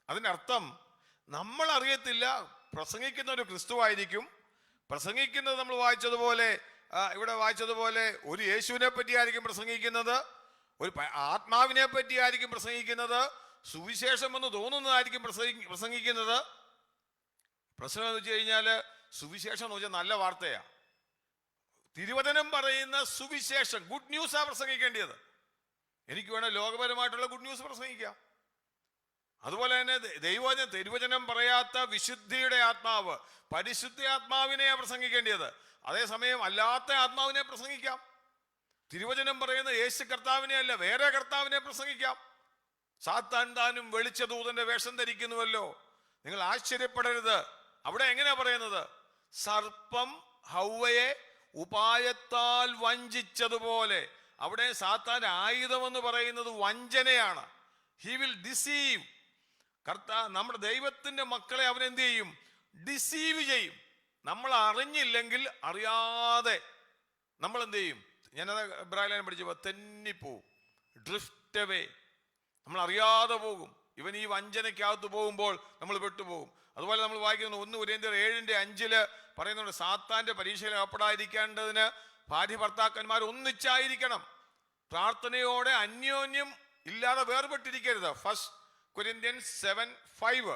അതിനർത്ഥം നമ്മൾ അറിയത്തില്ല, പ്രസംഗിക്കുന്ന ഒരു ക്രിസ്തുവായിരിക്കും. പ്രസംഗിക്കുന്നത് നമ്മൾ വായിച്ചതുപോലെ, ഇവിടെ വായിച്ചതുപോലെ ഒരു യേശുവിനെ പറ്റിയായിരിക്കും പ്രസംഗിക്കുന്നത്, ഒരു ആത്മാവിനെ പറ്റിയായിരിക്കും പ്രസംഗിക്കുന്നത്, സുവിശേഷം എന്ന് തോന്നുന്നതായിരിക്കും പ്രസംഗിക്കുന്നത്. പ്രശ്നം എന്ന് വെച്ച് കഴിഞ്ഞാൽ സുവിശേഷം എന്ന് വെച്ചാൽ നല്ല വാർത്തയാ. തിരുവചനം പറയുന്ന സുവിശേഷം, ഗുഡ് ന്യൂസാ പ്രസംഗിക്കേണ്ടത്. എനിക്ക് വേണേൽ ലോകപരമായിട്ടുള്ള ഗുഡ് ന്യൂസ് പ്രസംഗിക്കാം. അതുപോലെ തന്നെ തിരുവചനം പറയാത്ത വിശുദ്ധിയുടെ ആത്മാവ്, പരിശുദ്ധ ആത്മാവിനെയാ പ്രസംഗിക്കേണ്ടത്. അതേസമയം അല്ലാത്ത ആത്മാവിനെ പ്രസംഗിക്കാം. തിരുവചനം പറയുന്ന യേശു കർത്താവിനെ അല്ല, വേറെ കർത്താവിനെ പ്രസംഗിക്കാം. സാത്താൻ താനും വെളിച്ചദൂതന്റെ വേഷം ധരിക്കുന്നുവല്ലോ. നിങ്ങൾ ആശ്ചര്യപ്പെടരുത്. അവിടെ എങ്ങനെയാ പറയുന്നത്? സർപ്പം ഹൗവയെ ഉപായത്താൽ വഞ്ചിച്ചതുപോലെ. അവിടെ സാത്താന്റെ ആയുധം എന്ന് പറയുന്നത് വഞ്ചനയാണ്. He will deceive. നമ്മുടെ ദൈവത്തിന്റെ മക്കളെ അവൻ എന്ത് ചെയ്യും? ഡിസീവ് ചെയ്യും. നമ്മൾ അറിഞ്ഞില്ലെങ്കിൽ അറിയാതെ നമ്മൾ എന്ത് ചെയ്യും? ഞാനത് ഇബ്രാഹിം പഠിച്ചപ്പോ തെന്നിപ്പോവും, ഡ്രിഫ്റ്റ് അവേ. നമ്മൾ അറിയാതെ പോകും. ഇവൻ ഈ വഞ്ചനയ്ക്കകത്ത് പോകുമ്പോൾ നമ്മൾ പെട്ടുപോകും. അതുപോലെ നമ്മൾ വായിക്കുന്നു 1 കൊരിന്ത്യർ 7:5 പറയുന്നുണ്ട്, സാത്താന്റെ പരീക്ഷയിൽ അകപ്പെടാതിരിക്കേണ്ടതിന് ഭാര്യ ഭർത്താക്കന്മാർ ഒന്നിച്ചായിരിക്കണം, പ്രാർത്ഥനയോടെ അന്യോന്യം ഇല്ലാതെ വേർപെട്ടിരിക്കരുത്. 1 കൊരിന്ത്യൻസ് 7:5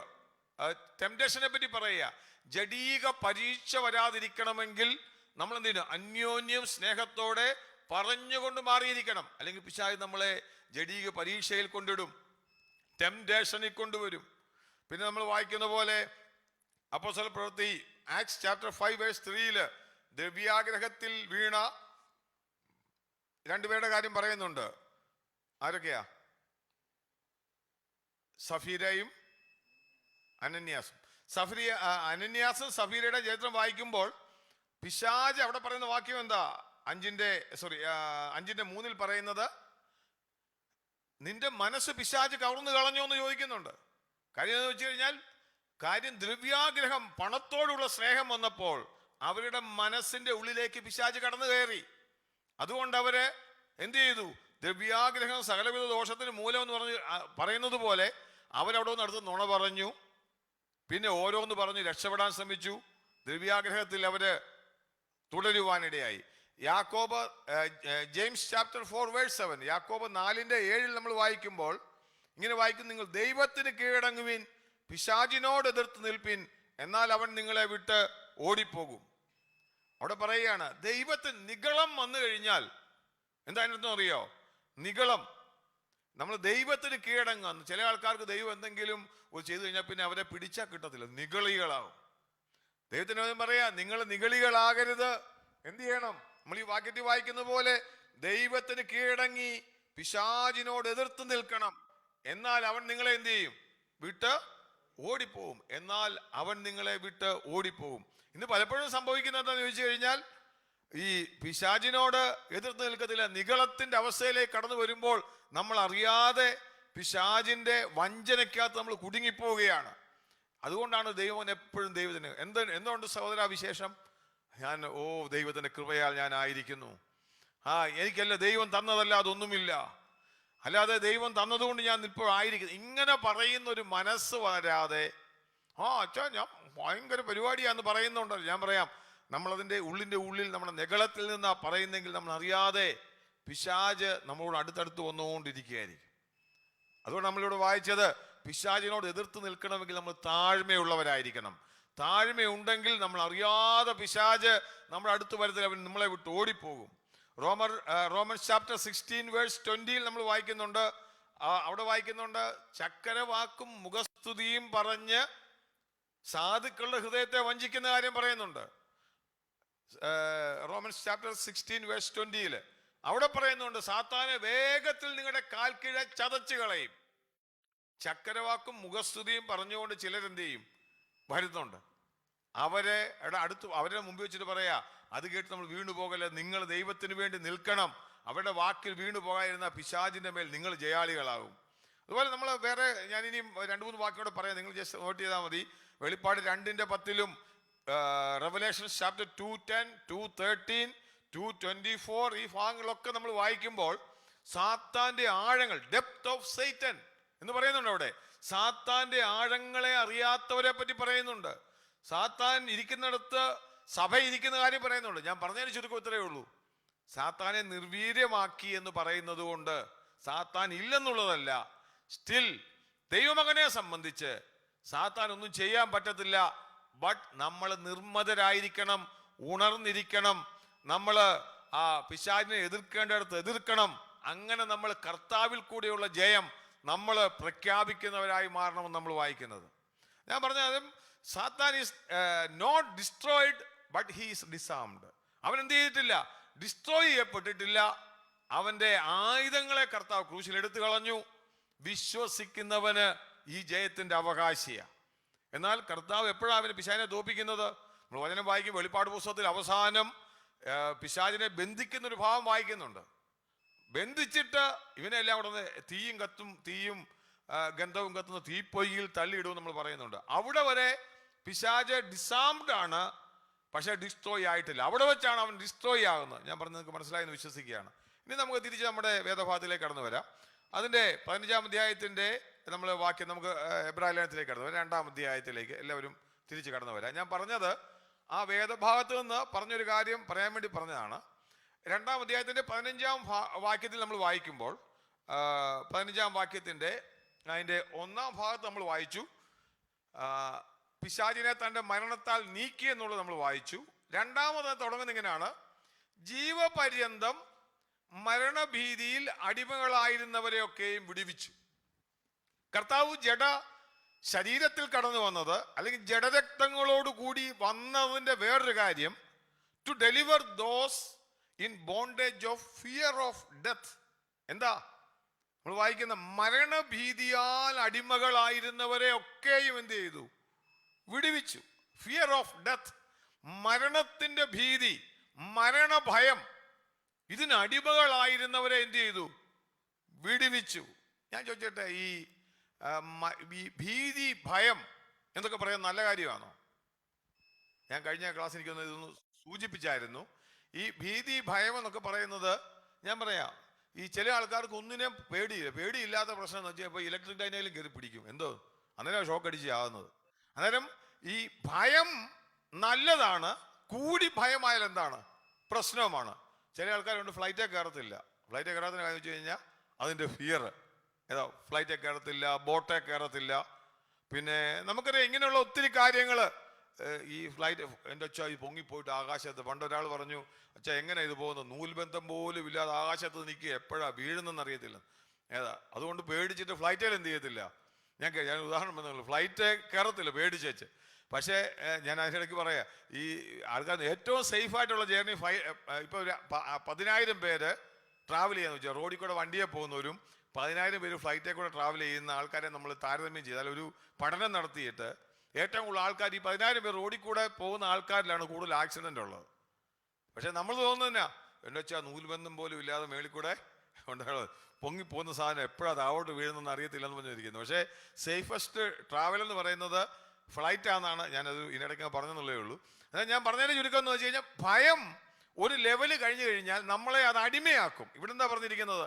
ടെംപ്റ്റേഷനെ പറ്റി പറയുക. ജഡീക പരീക്ഷ വരാതിരിക്കണമെങ്കിൽ നമ്മൾ എന്ത് ചെയ്യണം? അന്യോന്യം സ്നേഹത്തോടെ പറഞ്ഞുകൊണ്ട് മാറിയിരിക്കണം. അല്ലെങ്കിൽ പിശാച് നമ്മളെ ജഡീക പരീക്ഷയിൽ കൊണ്ടിടും, ടെംപ്റ്റേഷനിൽ കൊണ്ടുവരും. പിന്നെ നമ്മൾ വായിക്കുന്ന പോലെ അപ്പോസ്തല പ്രവൃത്തി ആക്ട്സ് ചാപ്റ്റർ 5:3 ദ്രവ്യാഗ്രഹത്തിൽ വീണ 2 പേരുടെ കാര്യം പറയുന്നുണ്ട്. ആരൊക്കെയാ? സഫീരയും അനന്യാസും. അനന്യാസും സഫീരയുടെ ചരിത്രം വായിക്കുമ്പോൾ പിശാച് അവിടെ പറയുന്ന വാക്യം എന്താ? 5:3 പറയുന്നത്, നിന്റെ മനസ്സ് പിശാച് കവർന്നു കളഞ്ഞോ എന്ന് ചോദിക്കുന്നുണ്ട്. കാര്യം എന്ന് വെച്ച് കഴിഞ്ഞാൽ, ദ്രവ്യാഗ്രഹം, പണത്തോടുള്ള സ്നേഹം വന്നപ്പോൾ അവരുടെ മനസ്സിന്റെ ഉള്ളിലേക്ക് പിശാച് കടന്നു കയറി. അതുകൊണ്ട് അവര് എന്ത് ചെയ്തു? ദ്രവ്യാഗ്രഹം സകലവിധ ദോഷത്തിന് മൂലം എന്ന് പറയുന്നത് പോലെ അവരവിടെ നിന്ന് അടുത്ത് നുണ പറഞ്ഞു, പിന്നെ ഓരോന്ന് പറഞ്ഞ് രക്ഷപ്പെടാൻ ശ്രമിച്ചു. ദ്രവ്യാഗ്രഹത്തിൽ അവര് തുടരുവാനിടയായി. ജെയിംസ് ചാപ്റ്റർ 4:7 യാക്കോബ് 4:7 നമ്മൾ വായിക്കുമ്പോൾ ഇങ്ങനെ വായിക്കും, നിങ്ങൾ ദൈവത്തിന് കീഴടങ്ങുവിൻ, പിശാചിനോട് എതിർത്ത് നിൽപ്പിൻ, എന്നാൽ അവൻ നിങ്ങളെ വിട്ട് ഓടിപ്പോകും. അവിടെ പറയുകയാണ്, ദൈവത്തിന് നിഗളം വന്നു കഴിഞ്ഞാൽ എന്താ അതിനർത്ഥം അറിയോ? നിഗളം, നമ്മൾ ദൈവത്തിന് കീഴടങ്ങുക. ചില ആൾക്കാർക്ക് ദൈവം എന്തെങ്കിലും ചെയ്തു കഴിഞ്ഞാൽ പിന്നെ അവരെ പിടിച്ചാൽ കിട്ടത്തില്ല, നിഗളികളാവും. ദൈവത്തിന് പറയാ, നിങ്ങൾ നിഗളികളാകരുത്. എന്ത് ചെയ്യണം? നമ്മൾ ഈ വാക്യത്തിൽ വായിക്കുന്ന പോലെ ദൈവത്തിന് കീഴടങ്ങി പിശാചിനോട് എതിർത്ത് നിൽക്കണം, എന്നാൽ അവൻ നിങ്ങളെ എന്ത് ചെയ്യും? വിട്ട് ഓടിപ്പോവും. എന്നാൽ അവൻ നിങ്ങളെ വിട്ട് ഓടിപ്പോവും. ഇന്ന് പലപ്പോഴും സംഭവിക്കുന്നത് എന്താണെന്ന് ചോദിച്ചു കഴിഞ്ഞാൽ, ഈ പിശാചിനോട് എതിർത്ത് നിൽക്കത്തില്ല, നിഗളത്തിന്റെ അവസ്ഥയിലേക്ക് കടന്നു വരുമ്പോൾ നമ്മൾ അറിയാതെ പിശാചിന്റെ വഞ്ചനയ്ക്കകത്ത് നമ്മൾ കുടുങ്ങിപ്പോവുകയാണ്. അതുകൊണ്ടാണ് ദൈവം എപ്പോഴും ദൈവത്തിന് എന്തുകൊണ്ട് സഹോദര വിശേഷം? ഞാൻ ദൈവത്തിന്റെ കൃപയാൽ ഞാൻ ആയിരിക്കുന്നു. എനിക്കല്ല, ദൈവം തന്നതല്ല അതൊന്നുമില്ല, അല്ലാതെ ദൈവം തന്നതുകൊണ്ട് ഞാൻ ഇപ്പോൾ ആയിരിക്കുന്നു. ഇങ്ങനെ പറയുന്ന ഒരു മനസ്സ് വരാതെ, അച്ഛാ ഞാൻ ഭയങ്കര പരിപാടിയാന്ന് പറയുന്നുണ്ടല്ലോ. ഞാൻ പറയാം, നമ്മളതിൻ്റെ ഉള്ളിൽ നമ്മുടെ നിഗളത്തിൽ നിന്നാ പറയുന്നെങ്കിൽ നമ്മൾ അറിയാതെ പിശാച് നമ്മളോട് അടുത്തടുത്ത് വന്നുകൊണ്ടിരിക്കുകയായിരിക്കും. അതുകൊണ്ട് നമ്മളിവിടെ വായിച്ചത്, പിശാചിനോട് എതിർത്ത് നിൽക്കണമെങ്കിൽ നമ്മൾ താഴ്മയുള്ളവരായിരിക്കണം. താഴ്മയുണ്ടെങ്കിൽ നമ്മൾ അറിയാതെ പിശാച് നമ്മുടെ അടുത്ത് വരുന്നത് അവൻ നമ്മളെ വിട്ട് ഓടിപ്പോകും. റോമൻസ് ചാപ്റ്റർ 16:20 നമ്മൾ വായിക്കുന്നുണ്ട്. അവിടെ വായിക്കുന്നുണ്ട്, ചക്കരവാക്കും മുഖസ്തുതിയും പറഞ്ഞ് സാധുക്കളുടെ ഹൃദയത്തെ വഞ്ചിക്കുന്ന കാര്യം പറയുന്നുണ്ട്. റോമൻസ് ചാപ്റ്റർ 16:20 അവിടെ പറയുന്നുണ്ട്, സാത്താനെ വേഗത്തിൽ നിങ്ങളുടെ കാൽക്കീഴ ചതച്ചു കളയും. ചക്കരവാക്കും മുഖസ്തുതിയും പറഞ്ഞുകൊണ്ട് ചിലരെന്ത് ചെയ്യും? വരുന്നുണ്ട്. അവരുടെ മുമ്പിൽ വെച്ചിട്ട് പറയാ, അത് കേട്ട് നമ്മൾ വീണു പോകല്ലേ, നിങ്ങൾ ദൈവത്തിന് വേണ്ടി നിൽക്കണം, അവരുടെ വാക്കിൽ വീണു പോകാതിരുന്ന പിശാചിന്റെ മേൽ നിങ്ങൾ ജയാളികളാകും. അതുപോലെ നമ്മൾ വേറെ, ഞാൻ ഇനിയും 2-3 വാക്കുകൂടെ പറയാം, നിങ്ങൾ ജസ്റ്റ് നോട്ട് ചെയ്താൽ മതി. വെളിപ്പാട് 2:10 റെവലേഷൻ ചാപ്റ്റർ 2:10, 2:13, 2:24 ഈ ഭാഗങ്ങളൊക്കെ നമ്മൾ വായിക്കുമ്പോൾ സാത്താന്റെ ആഴങ്ങൾ, ഡെപ്ത് ഓഫ് സൈറ്റൻ എന്ന് പറയുന്നുണ്ട്. അവിടെ സാത്താന്റെ ആഴങ്ങളെ അറിയാത്തവരെ പറ്റി പറയുന്നുണ്ട്. സാത്താൻ ഇരിക്കുന്നിടത്ത് സഭ ഇരിക്കുന്ന കാര്യം പറയുന്നുണ്ട്. ഞാൻ പറഞ്ഞതിന് ചുരുക്കം ഇത്രയേ ഉള്ളൂ. സാത്താനെ നിർവീര്യമാക്കി എന്ന് പറയുന്നത് കൊണ്ട് സാത്താൻ ഇല്ലെന്നുള്ളതല്ല. സ്റ്റിൽ ദൈവമകനെ സംബന്ധിച്ച് സാത്താൻ ഒന്നും ചെയ്യാൻ പറ്റത്തില്ല. ബട്ട് നമ്മൾ നിർമ്മതരായിരിക്കണം, ഉണർന്നിരിക്കണം. നമ്മൾ ആ പിശാചിനെ എതിർക്കേണ്ടടുത്ത് എതിർക്കണം. അങ്ങനെ നമ്മൾ കർത്താവിൽ കൂടെയുള്ള ജയം നമ്മൾ പ്രഖ്യാപിക്കുന്നവരായി മാറണമെന്ന് നമ്മൾ വായിക്കുന്നത്. ഞാൻ പറഞ്ഞതും സാത്താൻ is not destroyed but he is disarmed. അവൻ എന്ത് ചെയ്തിട്ടില്ല? ഡിസ്ട്രോയ് ചെയ്യപ്പെട്ടിട്ടില്ല. അവന്റെ ആയുധങ്ങളെ കർത്താവ് ക്രൂശിൽ എടുത്തു കളഞ്ഞു. വിശ്വസിക്കുന്നവന് ഈ ജയത്തിന്റെ അവകാശിയാ. എന്നാൽ കർത്താവ് എപ്പോഴാണ് അവന് പിശാചിനെ തോൽപ്പിക്കുന്നത്? നമ്മൾ വചനം വായിക്കും, വെളിപ്പാട് പുസ്തകത്തിൽ അവസാനം പിശാചിനെ ബന്ധിക്കുന്ന ഒരു ഭാവം വായിക്കുന്നുണ്ട്. ബന്ധിച്ചിട്ട് ഇവനെല്ലാം കൂടെ തീയും ഗന്ധവും കത്തുന്ന തീപ്പൊയ്യിൽ തള്ളിയിടും നമ്മൾ പറയുന്നുണ്ട്. അവിടെ വരെ പിശാച് ഡിസാംഡ് ആണ്, പക്ഷെ ഡിസ്ട്രോയ് ആയിട്ടില്ല. അവിടെ വെച്ചാണ് അവൻ ഡിസ്ട്രോയ് ആകുന്നത്. ഞാൻ പറഞ്ഞത് നിങ്ങൾക്ക് മനസ്സിലായെന്ന് വിശ്വസിക്കുകയാണ്. ഇനി നമുക്ക് തിരിച്ച് നമ്മുടെ വേദഭാഗത്തിലേക്ക് കടന്നു വരാം. അതിൻ്റെ 15-ാം അധ്യായത്തിൻ്റെ നമ്മൾ വാക്യം നമുക്ക് എബ്രായ ലേഖനത്തിലേക്ക് കടന്നു വരാം. 2-ാം അധ്യായത്തിലേക്ക് എല്ലാവരും തിരിച്ച് കടന്നു വരാം. ഞാൻ പറഞ്ഞത് ആ വേദഭാഗത്ത് നിന്ന് പറഞ്ഞൊരു കാര്യം പറയാൻ വേണ്ടി പറഞ്ഞതാണ്. 2-ാം അധ്യായത്തിൻ്റെ 15-ാം വാക്യത്തിൽ നമ്മൾ വായിക്കുമ്പോൾ 15-ാം വാക്യത്തിൻ്റെ അതിൻ്റെ 1-ാം ഭാഗത്ത് നമ്മൾ വായിച്ചു, പിശാചിനെ തൻ്റെ മരണത്താൽ നീക്കി എന്നുള്ളത് നമ്മൾ വായിച്ചു. 2-ാമത് തുടങ്ങുന്ന ഇങ്ങനെയാണ്: ജീവപര്യന്തം മരണഭീതിയിൽ അടിമകളായിരുന്നവരെയൊക്കെയും വിടുവിച്ചു. കർത്താവ് ശരീരത്തിൽ കടന്നു വന്നത്, അല്ലെങ്കിൽ ജഡരക്തങ്ങളോടുകൂടി വന്നതിൻ്റെ വേറൊരു കാര്യം, to deliver those in bondage of fear of death. എന്താ നമ്മൾ വായിക്കുന്ന? മരണഭീതിയാൽ അടിമകളായിരുന്നവരെ ഒക്കെയും എന്ത് ചെയ്തു? വിടുവിച്ചു. ഫിയർ ഓഫ് ഡെത്ത്, മരണത്തിന്റെ ഭീതി, മരണഭയം, ഇതിന് അടിമകളായിരുന്നവരെ എന്ത് ചെയ്തു? വിടുവിച്ചു. ഞാൻ ചോദിച്ചോട്ടെ, ഈ ഭീതി, ഭയം എന്നൊക്കെ പറയാൻ നല്ല കാര്യമാണോ? ഞാൻ കഴിഞ്ഞ ക്ലാസ് എനിക്കൊന്ന് ഇതൊന്ന് സൂചിപ്പിച്ചായിരുന്നു. ഈ ഭീതി, ഭയം എന്നൊക്കെ പറയുന്നത്, ഞാൻ പറയാം, ഈ ചില ആൾക്കാർക്ക് ഒന്നിനെയും പേടിയില്ലാത്ത പ്രശ്നം എന്ന് വെച്ചാൽ ഇപ്പോൾ ഇലക്ട്രിക് ലൈനേലും കയറി പിടിക്കും. എന്തോ അന്നേരം ഷോക്ക് അടിച്ച് ആകുന്നത്. അന്നേരം ഈ ഭയം നല്ലതാണ്, കൂടി ഭയമായാൽ എന്താണ്? പ്രശ്നവുമാണ്. ചില ആൾക്കാരുണ്ട് ഫ്ലൈറ്റേ കയറത്തില്ല. ഫ്ലൈറ്റേ കയറാത്തതിന് കാര്യം വെച്ച് കഴിഞ്ഞാൽ അതിൻ്റെ ഫിയർ. ഏതോ ഫ്ലൈറ്റേ കയറത്തില്ല, ബോട്ടേ കയറത്തില്ല. പിന്നെ നമുക്കറിയാം ഇങ്ങനെയുള്ള ഒത്തിരി കാര്യങ്ങൾ. ഈ ഫ്ലൈറ്റ് എൻ്റെ അച്ഛാ ഈ പൊങ്ങിപ്പോയിട്ട് ആകാശത്ത്, പണ്ടൊരാൾ പറഞ്ഞു, അച്ഛാ എങ്ങനെ ഇത് പോകുന്നത്? നൂൽബന്ധം പോലും ഇല്ലാതെ ആകാശത്ത് നിൽക്കുക, എപ്പോഴാണ് വീഴുന്നെന്ന് അറിയത്തില്ല. അതുകൊണ്ട് പേടിച്ചിട്ട് ഫ്ലൈറ്റിൽ എന്ത് ചെയ്യത്തില്ല. ഞാൻ ഉദാഹരണം പറഞ്ഞുള്ളൂ, ഫ്ലൈറ്റ് കയറത്തില്ല പേടിച്ചേച്ച്. പക്ഷേ ഞാൻ അതിനിടയ്ക്ക് പറയാം, ഈ ആൾക്കാർ ഏറ്റവും സേഫായിട്ടുള്ള ജേർണി ഇപ്പോൾ 10,000 പേര് ട്രാവൽ ചെയ്യാന്ന് വെച്ചാൽ, റോഡിൽ കൂടെ വണ്ടിയെ പോകുന്നവരും 10,000 പേര് ഫ്ലൈറ്റിൽ കൂടെ ട്രാവൽ ചെയ്യുന്ന ആൾക്കാരെ നമ്മൾ താരതമ്യം ചെയ്താൽ, ഒരു പഠനം നടത്തിയിട്ട് ഏറ്റവും കൂടുതൽ ആൾക്കാർ ഈ 10,000 പേർ റോഡിൽ കൂടെ പോകുന്ന ആൾക്കാരിലാണ് കൂടുതൽ ആക്സിഡൻ്റ് ഉള്ളത്. പക്ഷെ നമ്മൾ തോന്നുന്നതിനാ, എന്ന് വെച്ചാൽ നൂൽബന്ധം പോലും ഇല്ലാതെ മേളിൽ കൂടെ പൊങ്ങിപ്പോകുന്ന സാധനം എപ്പോഴാണ് താവോട്ട് വീഴുന്നതെന്ന് അറിയത്തില്ലെന്ന് പറഞ്ഞിരിക്കുന്നു. പക്ഷേ സേഫസ്റ്റ് ട്രാവൽ എന്ന് പറയുന്നത് ഫ്ലൈറ്റ് ആണെന്നാണ് ഞാനത് ഇതിനിടയ്ക്ക് പറഞ്ഞെന്നുള്ളേ ഉള്ളൂ. എന്നാൽ ഞാൻ പറഞ്ഞതിന് ചുരുക്കം എന്ന് വെച്ച് കഴിഞ്ഞാൽ, ഭയം ഒരു ലെവല് കഴിഞ്ഞു കഴിഞ്ഞാൽ നമ്മളെ അത് അടിമയാക്കും. ഇവിടെ എന്താ പറഞ്ഞിരിക്കുന്നത്?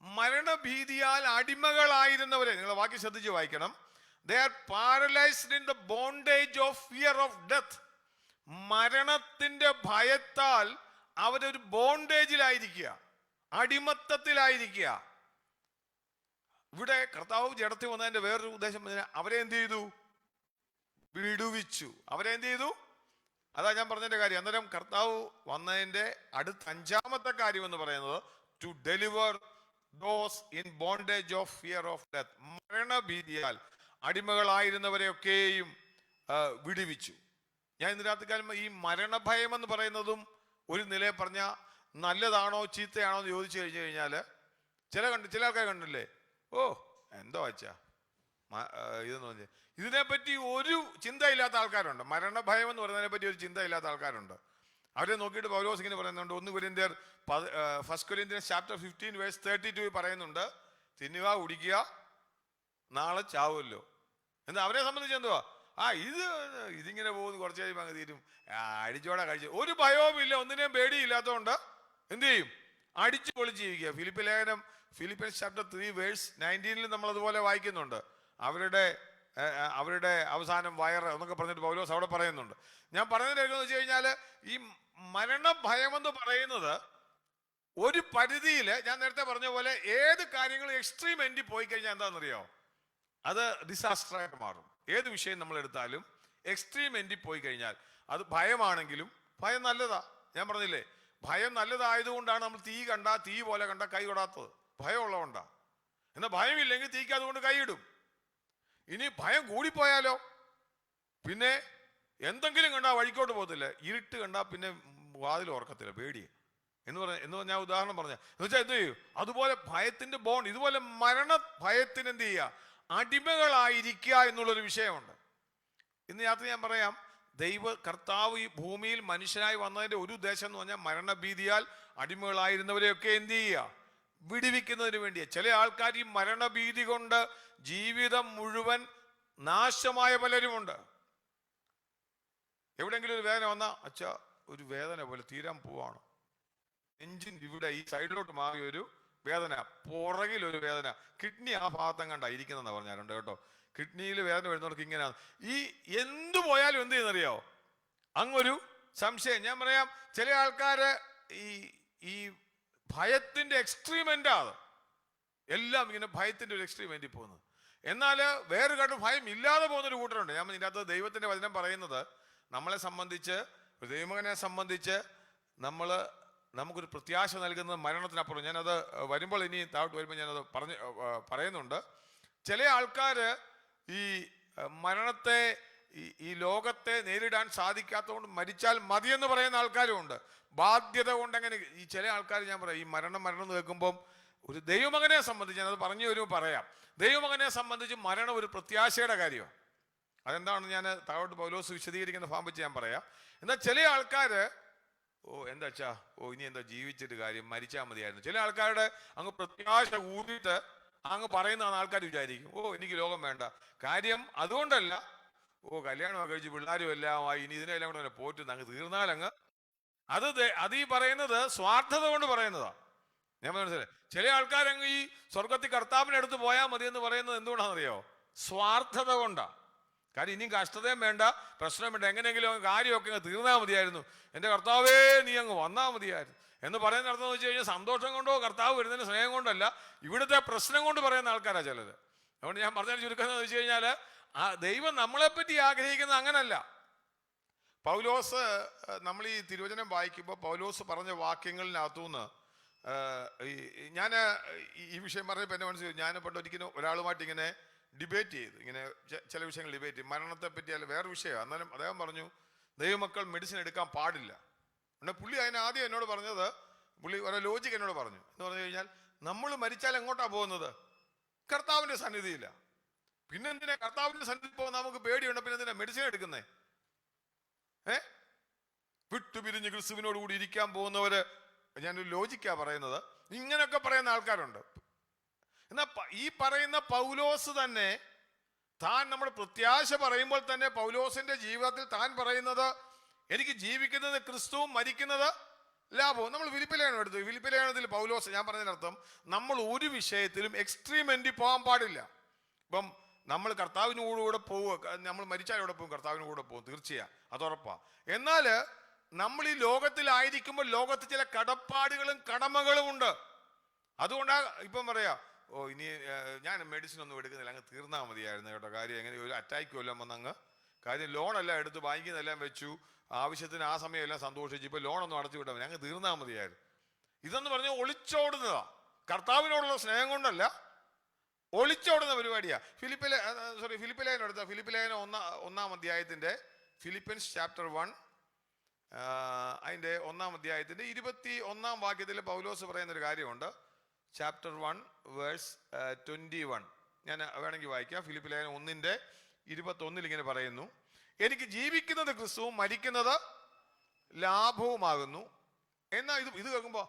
മരണഭീതിയാൽ അടിമകളായിരുന്നവരെ, നിങ്ങൾ വാക്യം ശ്രദ്ധിച്ച് വായിക്കണം. They are paralyzed in the bondage of fear of death. മരണത്തിന്റെ ഭയത്താൽ അവരൊരു ബോണ്ടേജിലായിരിക്കുക, അടിമത്തത്തിലായിരിക്കുക. ഇവിടെ കർത്താവ് ജഡത്തിൽ വന്നതിന്റെ വേറൊരു ഉദ്ദേശം, അവരെ എന്ത് ചെയ്തു? വിടുവിച്ചു. അവരെ എന്ത് ചെയ്തു? അതാ ഞാൻ പറഞ്ഞതിന്റെ കാര്യം. അന്നേരം കർത്താവ് വന്നതിന്റെ അടുത്ത 5-ാമത്തെ കാര്യം എന്ന് പറയുന്നത്, to deliver those in bondage of fear of death. മരണഭീതിയാൽ അടിമകളായിരുന്നവരെയൊക്കെയും വിടുവിച്ചു. ഞാൻ ഇന്ന് രാത്രിക്കാലം ഈ മരണഭയം എന്ന് പറയുന്നതും ഒരു നിലയിൽ പറഞ്ഞാൽ നല്ലതാണോ ചീത്തയാണോ എന്ന് ചോദിച്ചു കഴിഞ്ഞു കഴിഞ്ഞാൽ, ചില ആൾക്കാർ കണ്ടില്ലേ, ഓ എന്തോ വച്ചാ ഇതെന്ന് പറഞ്ഞാൽ ഇതിനെപ്പറ്റി ഒരു ചിന്തയില്ലാത്ത ആൾക്കാരുണ്ട്. മരണഭയം എന്ന് പറയുന്നതിനെ പറ്റി ഒരു ചിന്തയില്ലാത്ത ആൾക്കാരുണ്ട്. അവരെ നോക്കിയിട്ട് പൗലോസ് ഇങ്ങനെ പറയുന്നുണ്ട്. 1 കൊരിന്ത്യർ 1 കൊരിന്ത്യൻസ് ചാപ്റ്റർ 15:32 പറയുന്നുണ്ട്, തിന്നുക കുടിക്കുക നാളെ ചാവുമല്ലോ എന്ന്. അവരെ സംബന്ധിച്ച് എന്തുവാ, ഇതിങ്ങനെ പോകുന്നു, കുറച്ച് കഴിയുമ്പോൾ അങ്ങ് തീരും, അടിച്ചോടെ കഴിച്ചു, ഒരു ഭയവും ഇല്ല, ഒന്നിനെയും പേടിയില്ലാത്തതുകൊണ്ട് എന്ത് ചെയ്യും, അടിച്ചു പൊളിച്ച് ജീവിക്കുക. ഫിലിപ്പിയൻസ് ചാപ്റ്റർ 3:19 നമ്മൾ അതുപോലെ വായിക്കുന്നുണ്ട്. അവരുടെ അവസാനം വയറ് എന്നൊക്കെ പറഞ്ഞിട്ട് പൗലോസ് അവിടെ പറയുന്നുണ്ട്. ഞാൻ പറഞ്ഞതിൻ്റെ എന്ന് വെച്ച് കഴിഞ്ഞാൽ ഈ മരണഭയമെന്ന് പറയുന്നത് ഒരു പരിധിയിൽ, ഞാൻ നേരത്തെ പറഞ്ഞ പോലെ, ഏത് കാര്യങ്ങളും എക്സ്ട്രീം എൻഡിൽ പോയി കഴിഞ്ഞാൽ എന്താണെന്നറിയോ, അത് ഡിസാസ്റ്ററായിട്ട് മാറും. ഏത് വിഷയം നമ്മൾ എടുത്താലും എക്സ്ട്രീം എൻഡിൽ പോയി കഴിഞ്ഞാൽ, അത് ഭയമാണെങ്കിലും, ഭയം നല്ലതാ, ഞാൻ പറഞ്ഞില്ലേ, ഭയം നല്ലതായതുകൊണ്ടാണ് നമ്മൾ തീ പോലെ കണ്ട കൈ തൊടാത്തത്, ഭയമുള്ളതുകൊണ്ടാ. എന്നാൽ ഭയമില്ലെങ്കിൽ തീക്ക് അതുകൊണ്ട് കൈയിടും. ഇനി ഭയം കൂടിപ്പോയാലോ, പിന്നെ എന്തെങ്കിലും കണ്ടാൽ വഴിക്കോട്ട് പോകത്തില്ല, ഇരുട്ട് കണ്ടാൽ പിന്നെ വാതിൽ ഓർക്കത്തില്ല, പേടി എന്ന് ഞാൻ ഉദാഹരണം പറഞ്ഞ എന്ന് വെച്ചാൽ എന്ത് ചെയ്യും, അതുപോലെ ഭയത്തിന്റെ ബോണ്ട്, ഇതുപോലെ മരണ ഭയത്തിന് എന്ത് ചെയ്യുക, അടിമകളായിരിക്കുക എന്നുള്ളൊരു വിഷയമുണ്ട്. ഇന്ന് രാത്രി ഞാൻ പറയാം, കർത്താവ് ഈ ഭൂമിയിൽ മനുഷ്യനായി വന്നതിന്റെ ഒരു ഉദ്ദേശം എന്ന് പറഞ്ഞാൽ മരണഭീതിയാൽ അടിമകളായിരുന്നവരെയൊക്കെ എന്ത് ചെയ്യുക, വിടുവിക്കുന്നതിന് വേണ്ടിയാണ്. ചില ആൾക്കാർ ഈ മരണഭീതി കൊണ്ട് ജീവിതം മുഴുവൻ നാശമായ പലരുമുണ്ട്. എവിടെയെങ്കിലും ഒരു വേദന വന്നാൽ, അച്ഛാ ഒരു വേദന പോലെ തീരാൻ പോവാണ്, നെഞ്ചിൻ ഇവിടെ ഈ സൈഡിലോട്ട് മാറിയ ഒരു വേദന, പുറകിലൊരു വേദന, കിഡ്നി ആ ഭാഗത്തും കണ്ടായിരിക്കുന്നതെന്ന് പറഞ്ഞാലുണ്ട് കേട്ടോ. കിഡ്നിയിൽ വേദന വരുന്നവർക്ക് ഇങ്ങനെയാണ്. ഈ എന്തു പോയാലും എന്ത് ചെയ്യുന്നറിയോ, അങ്ങൊരു സംശയം. ഞാൻ പറയാം, ചില ആൾക്കാര് ഈ ഭയത്തിന്റെ എക്സ്ട്രീമെന്റാ, അത് എല്ലാം ഇങ്ങനെ ഭയത്തിന്റെ ഒരു എക്സ്ട്രീമെന്റിൽ പോകുന്നത്. എന്നാൽ വേറെ കാട്ട് ഭയം ഇല്ലാതെ പോകുന്നൊരു കൂട്ടരുണ്ട്. ഞാൻ ഇതിനകത്ത് ദൈവത്തിന്റെ വചനം പറയുന്നത്, നമ്മളെ സംബന്ധിച്ച്, ദൈവമകനെ സംബന്ധിച്ച് നമുക്കൊരു പ്രത്യാശ നൽകുന്നത് മരണത്തിനപ്പുറം. ഞാനത് വരുമ്പോൾ, ഇനി താഴോട്ട് വരുമ്പോൾ ഞാനത് പറയുന്നുണ്ട്. ചില ആൾക്കാർ ഈ മരണത്തെ, ഈ ലോകത്തെ നേരിടാൻ സാധിക്കാത്തതുകൊണ്ട് മരിച്ചാൽ മതിയെന്ന് പറയുന്ന ആൾക്കാരുമുണ്ട്. ബാധ്യത കൊണ്ട് അങ്ങനെ ഈ ചില ആൾക്കാർ, ഞാൻ പറയാം, ഈ മരണം എന്ന് കേൾക്കുമ്പം ഒരു ദൈവമകനെ സംബന്ധിച്ച്, ഞാനത് പറഞ്ഞു വരുമ്പോൾ പറയാം, ദൈവമകനെ സംബന്ധിച്ച് മരണം ഒരു പ്രത്യാശയുടെ കാര്യമാണ്. അതെന്താണെന്ന് ഞാൻ താഴോട്ട് പൗലോസ് വിശദീകരിക്കുന്ന ഭാഗം വെച്ച് ഞാൻ പറയാം. എന്നാൽ ചില ആൾക്കാർ, എന്താ ഇനി എന്താ ജീവിച്ചിട്ട് കാര്യം, മരിച്ചാൽ മതിയായിരുന്നു. ചില ആൾക്കാരുടെ അങ്ങ് പ്രത്യാശ കൂടിയിട്ട് അങ്ങ് പറയുന്നതാണ് ആൾക്കാർ വിചാരിക്കും, എനിക്ക് ലോകം വേണ്ട. കാര്യം അതുകൊണ്ടല്ല, കല്യാണമൊക്കെ കഴിച്ച് പിള്ളേരും എല്ലാം ആയി, ഇനി ഇതിനെല്ലാം കൂടെ പോറ്റുന്ന അങ്ങ് തീർന്നാലങ്ങ്, അത് ഈ പറയുന്നത് സ്വാർത്ഥത കൊണ്ട് പറയുന്നതാ. ഞാൻ മനസ്സിലായി. ചില ആൾക്കാരങ്ങ് ഈ സ്വർഗത്തിൽ കർത്താവിനടുത്ത് പോയാൽ മതി എന്ന് പറയുന്നത് എന്തുകൊണ്ടാണെന്നറിയോ, സ്വാർത്ഥത കൊണ്ടാ. കാര്യം ഇനിയും കഷ്ടതയും വേണ്ട, പ്രശ്നം വേണ്ട, എങ്ങനെയെങ്കിലും കാര്യമൊക്കെ അങ്ങ് തീർന്നാൽ മതിയായിരുന്നു, എൻ്റെ കർത്താവേ നീ അങ്ങ് വന്നാൽ മതിയായിരുന്നു എന്ന് പറയുന്ന അർത്ഥം എന്ന് വെച്ച് കഴിഞ്ഞാൽ സന്തോഷം കൊണ്ടോ കർത്താവ് വരുന്നതിന് സ്നേഹം കൊണ്ടല്ല, ഇവിടുത്തെ പ്രശ്നം കൊണ്ട് പറയുന്ന ആൾക്കാരാണ് ചിലത്. അതുകൊണ്ട് ഞാൻ പറഞ്ഞ ചുരുക്കുന്നത് വെച്ച് കഴിഞ്ഞാൽ, ദൈവം നമ്മളെപ്പറ്റി ആഗ്രഹിക്കുന്നത് അങ്ങനല്ല. പൗലോസ്, നമ്മൾ ഈ തിരുവചനം വായിക്കുമ്പോൾ പൗലോസ് പറഞ്ഞ വാക്യങ്ങളിനകത്തുനിന്ന് ഞാൻ ഈ വിഷയം പറഞ്ഞപ്പോൾ എന്നെ മനസ്സിലായി. ഞാൻ ഒരിക്കലും ഒരാളുമായിട്ട് ഇങ്ങനെ ഡിബേറ്റ് ചെയ്തു, ഇങ്ങനെ ചില വിഷയങ്ങൾ ഡിബേറ്റ് ചെയ്യും, മരണത്തെ പറ്റി അല്ല വേറെ വിഷയമാണ്. അന്നേരം അദ്ദേഹം പറഞ്ഞു, ദൈവമക്കൾ മെഡിസിൻ എടുക്കാൻ പാടില്ല. പിന്നെ പുള്ളി ആദ്യം എന്നോട് പറഞ്ഞത്, പുള്ളി ഓരോ ലോജിക്ക് എന്നോട് പറഞ്ഞു. എന്ന് പറഞ്ഞു കഴിഞ്ഞാൽ, നമ്മൾ മരിച്ചാൽ എങ്ങോട്ടാണ് പോകുന്നത്, കർത്താവിൻ്റെ സന്നിധിയില്ല. പിന്നെന്തിനാ കർത്താവിൻ്റെ സന്നിധി പോകാൻ നമുക്ക് പേടിയുണ്ട്, പിന്നെ എന്തിനാ മെഡിസിൻ എടുക്കുന്നേ? വിട്ടുപിരിഞ്ഞ് ക്രിസ്തുവിനോട് കൂടി ഇരിക്കാൻ പോകുന്നവര്, ഞാനൊരു ലോജിക്കാ പറയുന്നത്. ഇങ്ങനെയൊക്കെ പറയുന്ന ആൾക്കാരുണ്ട്. എന്നാ ഈ പറയുന്ന പൗലോസ് തന്നെ, താൻ നമ്മുടെ പ്രത്യാശ പറയുമ്പോൾ തന്നെ പൗലോസിന്റെ ജീവിതത്തിൽ താൻ പറയുന്നത്, എനിക്ക് ജീവിക്കുന്നത് ക്രിസ്തുവും മരിക്കുന്നത് ലാഭവും. നമ്മൾ ഫിലിപ്പിലേഖനം എടുത്തു. ഫിലിപ്പിലേഖനത്തിൽ പൗലോസ്, ഞാൻ പറഞ്ഞതിനർത്ഥം, നമ്മൾ ഒരു വിഷയത്തിലും എക്സ്ട്രീം എൻഡിൽ പോകാൻ പാടില്ല. ഇപ്പം നമ്മൾ കർത്താവിനോടുകൂടെ പോവുക, നമ്മൾ മരിച്ചാൽ എവിടെ പോകും, കർത്താവിന് കൂടെ പോകും, തീർച്ചയായും, അതുറപ്പാ. എന്നാൽ നമ്മൾ ഈ ലോകത്തിലായിരിക്കുമ്പോൾ ലോകത്ത് ചില കടപ്പാടുകളും കടമകളും ഉണ്ട്. അതുകൊണ്ടാണ് ഇപ്പം പറയാ, ഇനി ഞാൻ മെഡിസിൻ ഒന്നും എടുക്കുന്നില്ല, അങ്ങ് തീർന്നാൽ മതിയായിരുന്നു കേട്ടോ. കാര്യം എങ്ങനെ ഒരു അറ്റാക്ക് വല്ലതും വന്നങ്ങ്, കാര്യം ലോണെല്ലാം എടുത്ത് ബാങ്കിന്നെല്ലാം വെച്ചു, ആവശ്യത്തിന് ആ സമയം എല്ലാം സന്തോഷിച്ചു, ഇപ്പൊ ലോണൊന്നും അടച്ചു വിട്ടാൽ മതി, അങ്ങ് തീർന്നാൽ മതിയായിരുന്നു. ഇതെന്ന് പറഞ്ഞാൽ ഒളിച്ചോടുന്നതാ, കർത്താവിനോടുള്ള സ്നേഹം കൊണ്ടല്ല, ഒളിച്ചോടുന്ന പരിപാടിയാ. ഫിലിപ്പിലേഖനം എടുത്ത ഫിലിപ്പിലേഖനം 1-ാം അധ്യായത്തിന്റെ, ഫിലിപ്പിയൻസ് ചാപ്റ്റർ 1 അതിന്റെ 1-ാം അധ്യായത്തിന്റെ 21-ാം വാക്യത്തിൽ പൗലോസ് പറയുന്ന ഒരു കാര്യമുണ്ട്. Chapter 1 verse 21. ഞാൻ വേണമെങ്കിൽ വായിക്കാം. ഫിലിപ്പി ലേഖനം 1:21 ഇങ്ങനെ പറയുന്നു, എനിക്ക് ജീവിക്കുന്നത് ക്രിസ്തുവും മരിക്കുന്നത് ലാഭവുമാകുന്നു. എന്നാൽ ഇത് കേൾക്കുമ്പോൾ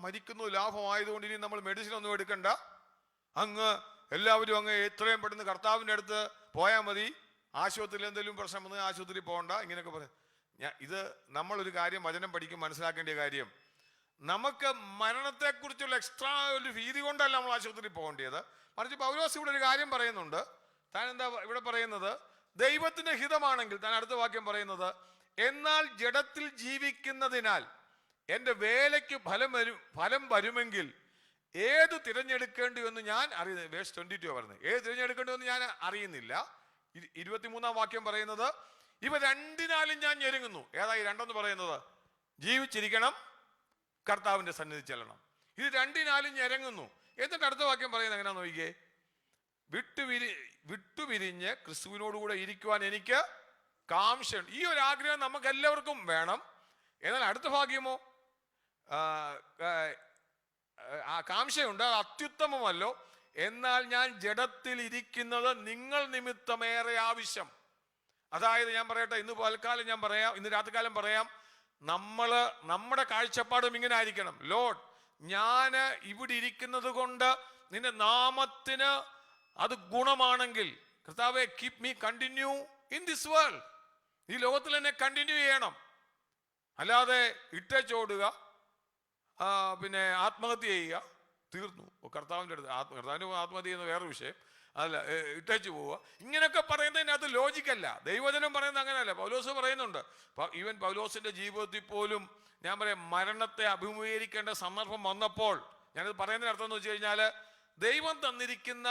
മരിക്കുന്നു ലാഭമായതുകൊണ്ട് ഇനി നമ്മൾ മെഡിസിൻ ഒന്നും എടുക്കണ്ട, അങ്ങ് എല്ലാവരും അങ്ങ് എത്രയും പെട്ടെന്ന് കർത്താവിൻ്റെ അടുത്ത് പോയാൽ മതി, ആശുപത്രിയിൽ എന്തെങ്കിലും പ്രശ്നം വന്ന് ആശുപത്രിയിൽ പോകണ്ട, ഇങ്ങനെയൊക്കെ പറയും. ഇത് നമ്മളൊരു കാര്യം വചനം പഠിക്കും മനസ്സിലാക്കേണ്ട കാര്യം, നമുക്ക് മരണത്തെക്കുറിച്ചുള്ള എക്സ്ട്രാ ഒരു ഭീതി കൊണ്ടല്ല നമ്മൾ ആശുപത്രിയിൽ പോകേണ്ടത്. മറിച്ച് പൗലോസ് ഇവിടെ ഒരു കാര്യം പറയുന്നുണ്ട്. താൻ എന്താ ഇവിടെ പറയുന്നത്? ദൈവത്തിന്റെ ഹിതമാണെങ്കിൽ, താൻ അടുത്ത വാക്യം പറയുന്നത്, എന്നാൽ ജഡത്തിൽ ജീവിക്കുന്നതിനാൽ എൻ്റെ വേലയ്ക്ക് ഫലം വരുമെങ്കിൽ ഏത് തിരഞ്ഞെടുക്കേണ്ടി എന്ന് ഞാൻ അറിയുന്നില്ല. വേഴ്സ് 22 പറയുന്നത്, ഏത് തിരഞ്ഞെടുക്കേണ്ടി എന്ന് ഞാൻ അറിയുന്നില്ല. 23-ാം വാക്യം പറയുന്നത്, ഇവ രണ്ടിനാലും ഞാൻ ഞെരുങ്ങുന്നു. ഏതായി രണ്ടെന്ന് പറയുന്നത്? ജീവിച്ചിരിക്കണം, കർത്താവിന്റെ സന്നിധി ചെല്ലണം. ഇത് രണ്ടിനാലും ഞെരങ്ങുന്നു. എന്നിട്ട് അടുത്ത വാക്യം പറയുന്നത് എങ്ങനെയാന്ന് നോക്കിയേ, വിട്ടുപിരിഞ്ഞ് ക്രിസ്തുവിനോടുകൂടെ ഇരിക്കുവാൻ എനിക്ക് കാംക്ഷയുണ്ട്. ഈ ഒരു ആഗ്രഹം നമുക്ക് എല്ലാവർക്കും വേണം. എന്നാൽ അടുത്ത ഭാഗ്യമോ, കാംക്ഷയുണ്ട്, അത് അത്യുത്തമമല്ലോ. എന്നാൽ ഞാൻ ജഡത്തിൽ ഇരിക്കുന്നത് നിങ്ങൾ നിമിത്തമേറെ ആവശ്യം. അതായത് ഞാൻ പറയട്ടെ, ഇന്ന് പൽക്കാലം ഞാൻ പറയാം, ഇന്ന് രാത്രികാലം പറയാം, നമ്മുടെ കാഴ്ചപ്പാടും ഇങ്ങനെ ആയിരിക്കണം. ലോർഡ്, ഞാൻ ഇവിടെ ഇരിക്കുന്നത് കൊണ്ട് നിന്റെ നാമത്തിന് അത് ഗുണമാണെങ്കിൽ, കർത്താവേ, keep me continue in this world, ഈ ലോകത്തിൽ എന്നെ കണ്ടിന്യൂ ചെയ്യണം. അല്ലാതെ ഇട്ടേച്ചോടുക, പിന്നെ ആത്മഹത്യ ചെയ്യുക, തീർന്നു. കർത്താവിൻ്റെ അടുത്ത് കർത്താവിന് ആത്മഹത്യ ചെയ്യുന്ന വേറെ വിഷയം, അതല്ല, ഇട്ടേച്ചു പോവുക, ഇങ്ങനെയൊക്കെ പറയുന്നതിനകത്ത് ലോജിക്കല്ല. ദൈവജനം പറയുന്നത് അങ്ങനെയല്ല. പൗലോസ് പറയുന്നുണ്ട്, ഈവൻ പൗലോസിന്റെ ജീവിതത്തിൽ പോലും ഞാൻ പറയാം, മരണത്തെ അഭിമുഖീകരിക്കേണ്ട സന്ദർഭം വന്നപ്പോൾ, ഞാനിത് പറയുന്നതിന് അർത്ഥം എന്ന് വെച്ച് കഴിഞ്ഞാൽ, ദൈവം തന്നിരിക്കുന്ന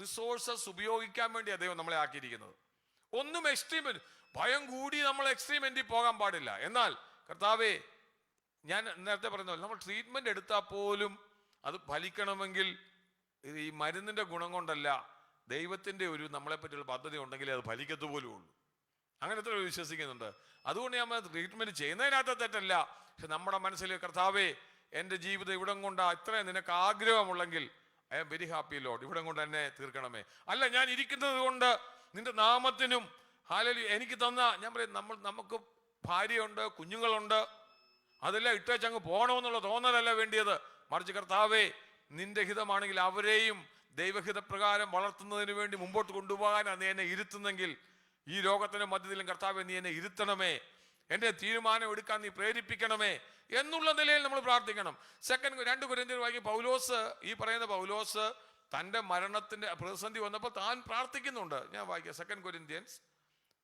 റിസോഴ്സസ് ഉപയോഗിക്കാൻ വേണ്ടിയാണ് ദൈവം നമ്മളെ ആക്കിയിരിക്കുന്നത്. ഒന്നും എക്സ്ട്രീം ഭയം കൂടി നമ്മൾ എക്സ്ട്രീം എൻഡിൽ പോകാൻ പാടില്ല. എന്നാൽ കർത്താവേ, ഞാൻ നേരത്തെ പറയുന്ന പോലെ നമ്മൾ ട്രീറ്റ്മെന്റ് എടുത്താൽ പോലും അത് ഫലിക്കണമെങ്കിൽ ഈ മരുന്നിന്റെ ഗുണം കൊണ്ടല്ല, ദൈവത്തിന്റെ ഒരു നമ്മളെ പറ്റിയുള്ള പദ്ധതി ഉണ്ടെങ്കിലേ അത് ഫലിക്കത്തു പോലും ഉള്ളൂ. അങ്ങനെ എത്ര വിശ്വസിക്കുന്നുണ്ട്. അതുകൊണ്ട് നമ്മൾ ട്രീറ്റ്മെന്റ് ചെയ്യുന്നതിനകത്ത് തെറ്റല്ല. പക്ഷെ നമ്മുടെ മനസ്സിൽ, കർത്താവേ, എൻ്റെ ജീവിതം ഇവിടം കൊണ്ടാ ഇത്രയും നിനക്ക് ആഗ്രഹമുള്ളെങ്കിൽ I am very happy lord, ഇവിടം കൊണ്ട് എന്നെ തീർക്കണമേ. അല്ല, ഞാൻ ഇരിക്കുന്നത് കൊണ്ട് നിന്റെ നാമത്തിനും ഹാലലി എനിക്ക് തന്ന, ഞാൻ പറയും, നമുക്ക് ഭാര്യയുണ്ട്, കുഞ്ഞുങ്ങളുണ്ട്, അതെല്ലാം ഇട്ടേച്ചങ്ങ് പോകണമെന്നുള്ള തോന്നലല്ല വേണ്ടിയത്. മറിച്ച് കർത്താവേ, നിന്റെ ഹിതമാണെങ്കിൽ അവരെയും ദൈവഹിതപ്രകാരം വളർത്തുന്നതിന് വേണ്ടി മുമ്പോട്ട് കൊണ്ടുപോകാനാണ് നീ എന്നെ ഇരുത്തുന്നെങ്കിൽ, ഈ ലോകത്തിന്റെ മധ്യത്തിലും കർത്താവേ നീ എന്നെ ഇരുത്തണമേ, എന്റെ തീരുമാനം എടുക്കാൻ നീ പ്രേരിപ്പിക്കണമേ എന്നുള്ള നിലയിൽ നമ്മൾ പ്രാർത്ഥിക്കണം. 2 കൊരിന്ത്യർ വായിക്കും, പൗലോസ്, ഈ പറയുന്ന പൗലോസ് തൻ്റെ മരണത്തിന്റെ പ്രതിസന്ധി വന്നപ്പോൾ താൻ പ്രാർത്ഥിക്കുന്നുണ്ട്. ഞാൻ വായിക്കാം, 2 കൊരിന്ത്യൻസ്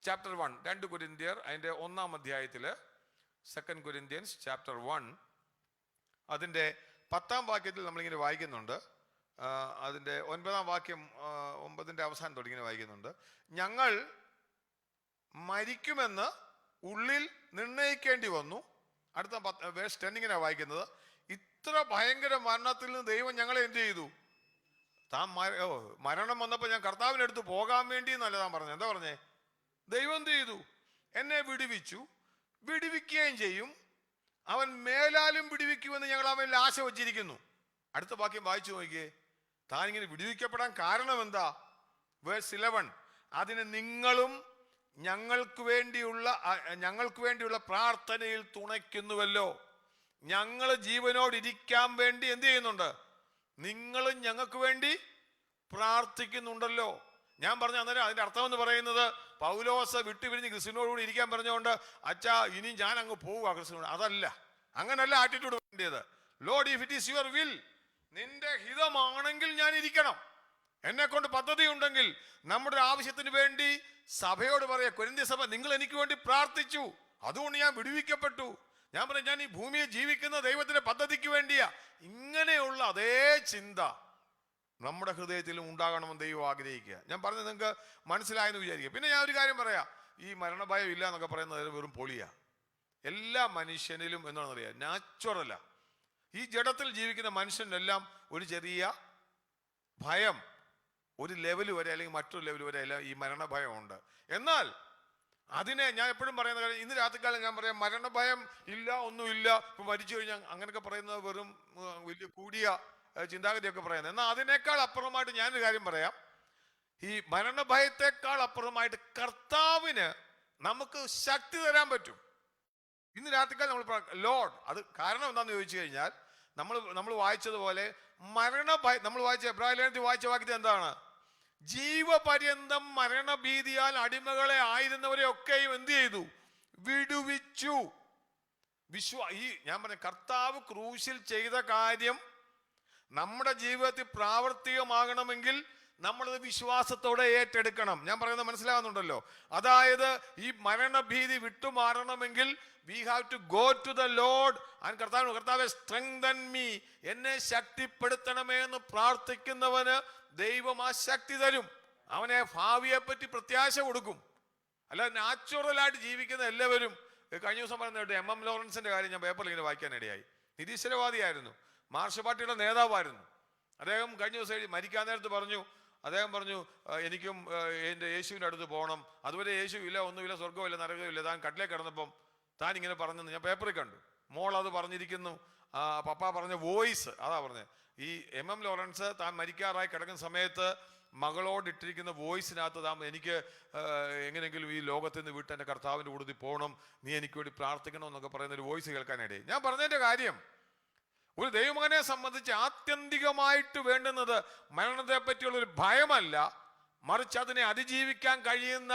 ചാപ്റ്റർ 1, 2 കൊരിന്ത്യർ അതിൻ്റെ 1-ാം അധ്യായത്തില്, 2 കൊരിന്ത്യൻസ് ചാപ്റ്റർ 1 അതിൻ്റെ 10-ാം വാക്യത്തിൽ നമ്മളിങ്ങനെ വായിക്കുന്നുണ്ട്. അതിൻ്റെ 9-ാം വാക്യം, 9-ന്റെ അവസാനം തുടങ്ങി വായിക്കുന്നുണ്ട്, ഞങ്ങൾ മരിക്കുമെന്ന് ഉള്ളിൽ നിർണയിക്കേണ്ടി വന്നു. അടുത്ത വേഴ്സ് 10 ഇങ്ങനെ വായിക്കുന്നത്, ഇത്ര ഭയങ്കര മരണത്തിൽ നിന്ന് ദൈവം ഞങ്ങളെ എന്ത് ചെയ്തു? മരണം വന്നപ്പോൾ ഞാൻ കർത്താവിൻ്റെ അടുത്ത് പോകാൻ വേണ്ടി എന്നല്ല താൻ പറഞ്ഞത്. എന്താ പറഞ്ഞേ? ദൈവം എന്ത് ചെയ്തു? എന്നെ വിടുവിച്ചു, വിടുവിക്കുകയും ചെയ്യും, അവൻ മേലാലും വിടുവിക്കുമെന്ന് ഞങ്ങൾ അവനിൽ ആശ വച്ചിരിക്കുന്നു. അടുത്ത വാക്യം വായിച്ചു നോക്കിയേ, താൻ ഇങ്ങനെ വിടുവിക്കപ്പെടാൻ കാരണം എന്താ? വേഴ്സ് 11, അതിന് നിങ്ങളും ഞങ്ങൾക്ക് വേണ്ടിയുള്ള പ്രാർത്ഥനയിൽ തുണയ്ക്കുന്നുവല്ലോ. ഞങ്ങൾ ജീവനോടിരിക്കാൻ വേണ്ടി എന്ത് ചെയ്യുന്നുണ്ട്? നിങ്ങളും ഞങ്ങൾക്ക് വേണ്ടി പ്രാർത്ഥിക്കുന്നുണ്ടല്ലോ. ഞാൻ പറഞ്ഞ അന്നേരം അതിന്റെ അർത്ഥം എന്ന് പറയുന്നത്, പൗലോസ് വിട്ടുപിരിഞ്ഞ് ക്രിസ്തുവിനോടുകൂടി ഇരിക്കാൻ പറഞ്ഞുകൊണ്ട്, അച്ഛാ ഇനി ഞാൻ അങ്ങ് പോവുക ക്രിസ്തുവിനോട്, അതല്ല, അങ്ങനല്ല ആറ്റിറ്റ്യൂഡ് വേണ്ടിയത്. Lord, if it is your will, നിന്റെ ഹിതമാണെങ്കിൽ ഞാൻ ഇരിക്കണം. എന്നെ കൊണ്ട് പദ്ധതി ഉണ്ടെങ്കിൽ നമ്മുടെ ആവശ്യത്തിന് വേണ്ടി സഭയോട് പറയാ, കൊരിന്ത്യ സഭ, നിങ്ങൾ എനിക്ക് വേണ്ടി പ്രാർത്ഥിച്ചു, അതുകൊണ്ട് ഞാൻ വിടുവിക്കപ്പെട്ടു. ഞാൻ പറഞ്ഞു, ഞാൻ ഈ ഭൂമിയിൽ ജീവിക്കുന്ന ദൈവത്തിന്റെ പദ്ധതിക്ക് വേണ്ടിയാ. ഇങ്ങനെയുള്ള അതേ ചിന്ത നമ്മുടെ ഹൃദയത്തിലും ഉണ്ടാകണമെന്ന് ദൈവം ആഗ്രഹിക്കുക. ഞാൻ പറഞ്ഞത് നിങ്ങൾക്ക് മനസ്സിലായെന്ന് വിചാരിക്കുക. പിന്നെ ഞാൻ ഒരു കാര്യം പറയാം, ഈ മരണഭയം ഇല്ല എന്നൊക്കെ പറയുന്നത് വെറും പൊളിയാ. എല്ലാ മനുഷ്യനിലും എന്താണെന്നറിയാം, നാച്ചുറലാ. ഈ ജഡത്തിൽ ജീവിക്കുന്ന മനുഷ്യനെല്ലാം ഒരു ചെറിയ ഭയം, ഒരു ലെവൽ വരെ അല്ലെങ്കിൽ മറ്റൊരു ലെവൽ വരെ എല്ലാം ഈ മരണഭയം ഉണ്ട്. എന്നാൽ അതിനെ ഞാൻ എപ്പോഴും പറയുന്ന കാര്യം, ഇന്ന് രാത്രികാലം ഞാൻ പറയാം, മരണഭയം ഇല്ല, ഒന്നുമില്ല, ഇപ്പൊ മരിച്ചു കഴിഞ്ഞാൽ അങ്ങനെയൊക്കെ പറയുന്നത് വെറും വലിയ കൂടിയ ചിന്താഗതിയൊക്കെ പറയുന്നത്. എന്നാൽ അതിനേക്കാൾ അപ്പുറമായിട്ട് ഞാനൊരു കാര്യം പറയാം. ഈ മരണഭയത്തെക്കാൾ അപ്പുറമായിട്ട് കർത്താവിന് നമുക്ക് ശക്തി തരാൻ പറ്റും. ഇന്ന് രാത്രിക്കാൽ നമ്മൾ ലോഡ്, അത് കാരണം എന്താണെന്ന് ചോദിച്ചു കഴിഞ്ഞാൽ നമ്മൾ വായിച്ചതുപോലെ മരണഭയം, നമ്മൾ വായിച്ച എബ്രായ ലേഖനത്തിൽ വായിച്ച വാക്യത്തിൽ എന്താണ്? ജീവപര്യന്തം മരണഭീതിയാൽ അടിമകളെ ആയിരുന്നവരെ ഒക്കെയും എന്ത് ചെയ്തു? വിടുവിച്ചു. ഞാൻ പറഞ്ഞ കർത്താവ് ക്രൂശിൽ ചെയ്ത കാര്യം നമ്മുടെ ജീവിതത്തിൽ പ്രാവർത്തികമാകണമെങ്കിൽ നമ്മളത് വിശ്വാസത്തോടെ ഏറ്റെടുക്കണം. ഞാൻ പറയുന്നത് മനസ്സിലാകുന്നുണ്ടല്ലോ? അതായത് ഈ മരണഭീതി വിട്ടുമാറണമെങ്കിൽ we have to go to the Lord and കർത്താവേ strengthen me, എന്നെ ശക്തിപ്പെടുത്തണമേ എന്ന് പ്രാർത്ഥിക്കുന്നവന് ദൈവം ആ ശക്തി തരും. അവനെ ഭാവിയെ പറ്റി പ്രത്യാശ കൊടുക്കും. അല്ല നാച്ചുറലായിട്ട് ജീവിക്കുന്ന എല്ലാവരും, കഴിഞ്ഞ ദിവസം പറയുന്നത് M.M. ലോറൻസിന്റെ കാര്യം ഞാൻ പേപ്പറിൽ ഇങ്ങനെ വായിക്കാനിടയായി. നിരീശ്വരവാദിയായിരുന്നു, മാർക്സ് പാർട്ടിയുടെ നേതാവായിരുന്നു. അദ്ദേഹം കഴിഞ്ഞ ദിവസം മരിക്കാൻ നേരത്ത് അദ്ദേഹം പറഞ്ഞു എനിക്കും എൻ്റെ യേശുവിൻ്റെ അടുത്ത് പോകണം, അതുവരെ യേശു ഇല്ല, ഒന്നുമില്ല, സ്വർഗ്ഗമില്ല, നരകമില്ല, താൻ കട്ടിലേക്ക് കിടന്നപ്പം താൻ ഇങ്ങനെ പറഞ്ഞെന്ന് ഞാൻ പേപ്പറിൽ കണ്ടു. മോൾ അത് പറഞ്ഞിരിക്കുന്നു, പപ്പ പറഞ്ഞ വോയിസ് അതാ പറഞ്ഞത്. ഈ M.M. ലോറൻസ് താൻ മരിക്കാറായി കിടക്കുന്ന സമയത്ത് മകളോട് ഇട്ടിരിക്കുന്ന വോയിസിനകത്ത് എനിക്ക് എങ്ങനെയെങ്കിലും ഈ ലോകത്തിൽ നിന്ന് വിട്ട് എൻ്റെ കർത്താവിൻ്റെ കൂടുതൽ പോകണം, നീ എനിക്ക് വേണ്ടി പ്രാർത്ഥിക്കണം എന്നൊക്കെ പറയുന്ന ഒരു വോയിസ് കേൾക്കാനിടയിൽ. ഞാൻ പറഞ്ഞതിൻ്റെ കാര്യം, ഒരു ദൈവമകനെ സംബന്ധിച്ച് ആത്യന്തികമായിട്ട് വേണ്ടുന്നത് മരണത്തെ പറ്റിയുള്ള ഒരു ഭയമല്ല, മറിച്ച് അതിനെ അതിജീവിക്കാൻ കഴിയുന്ന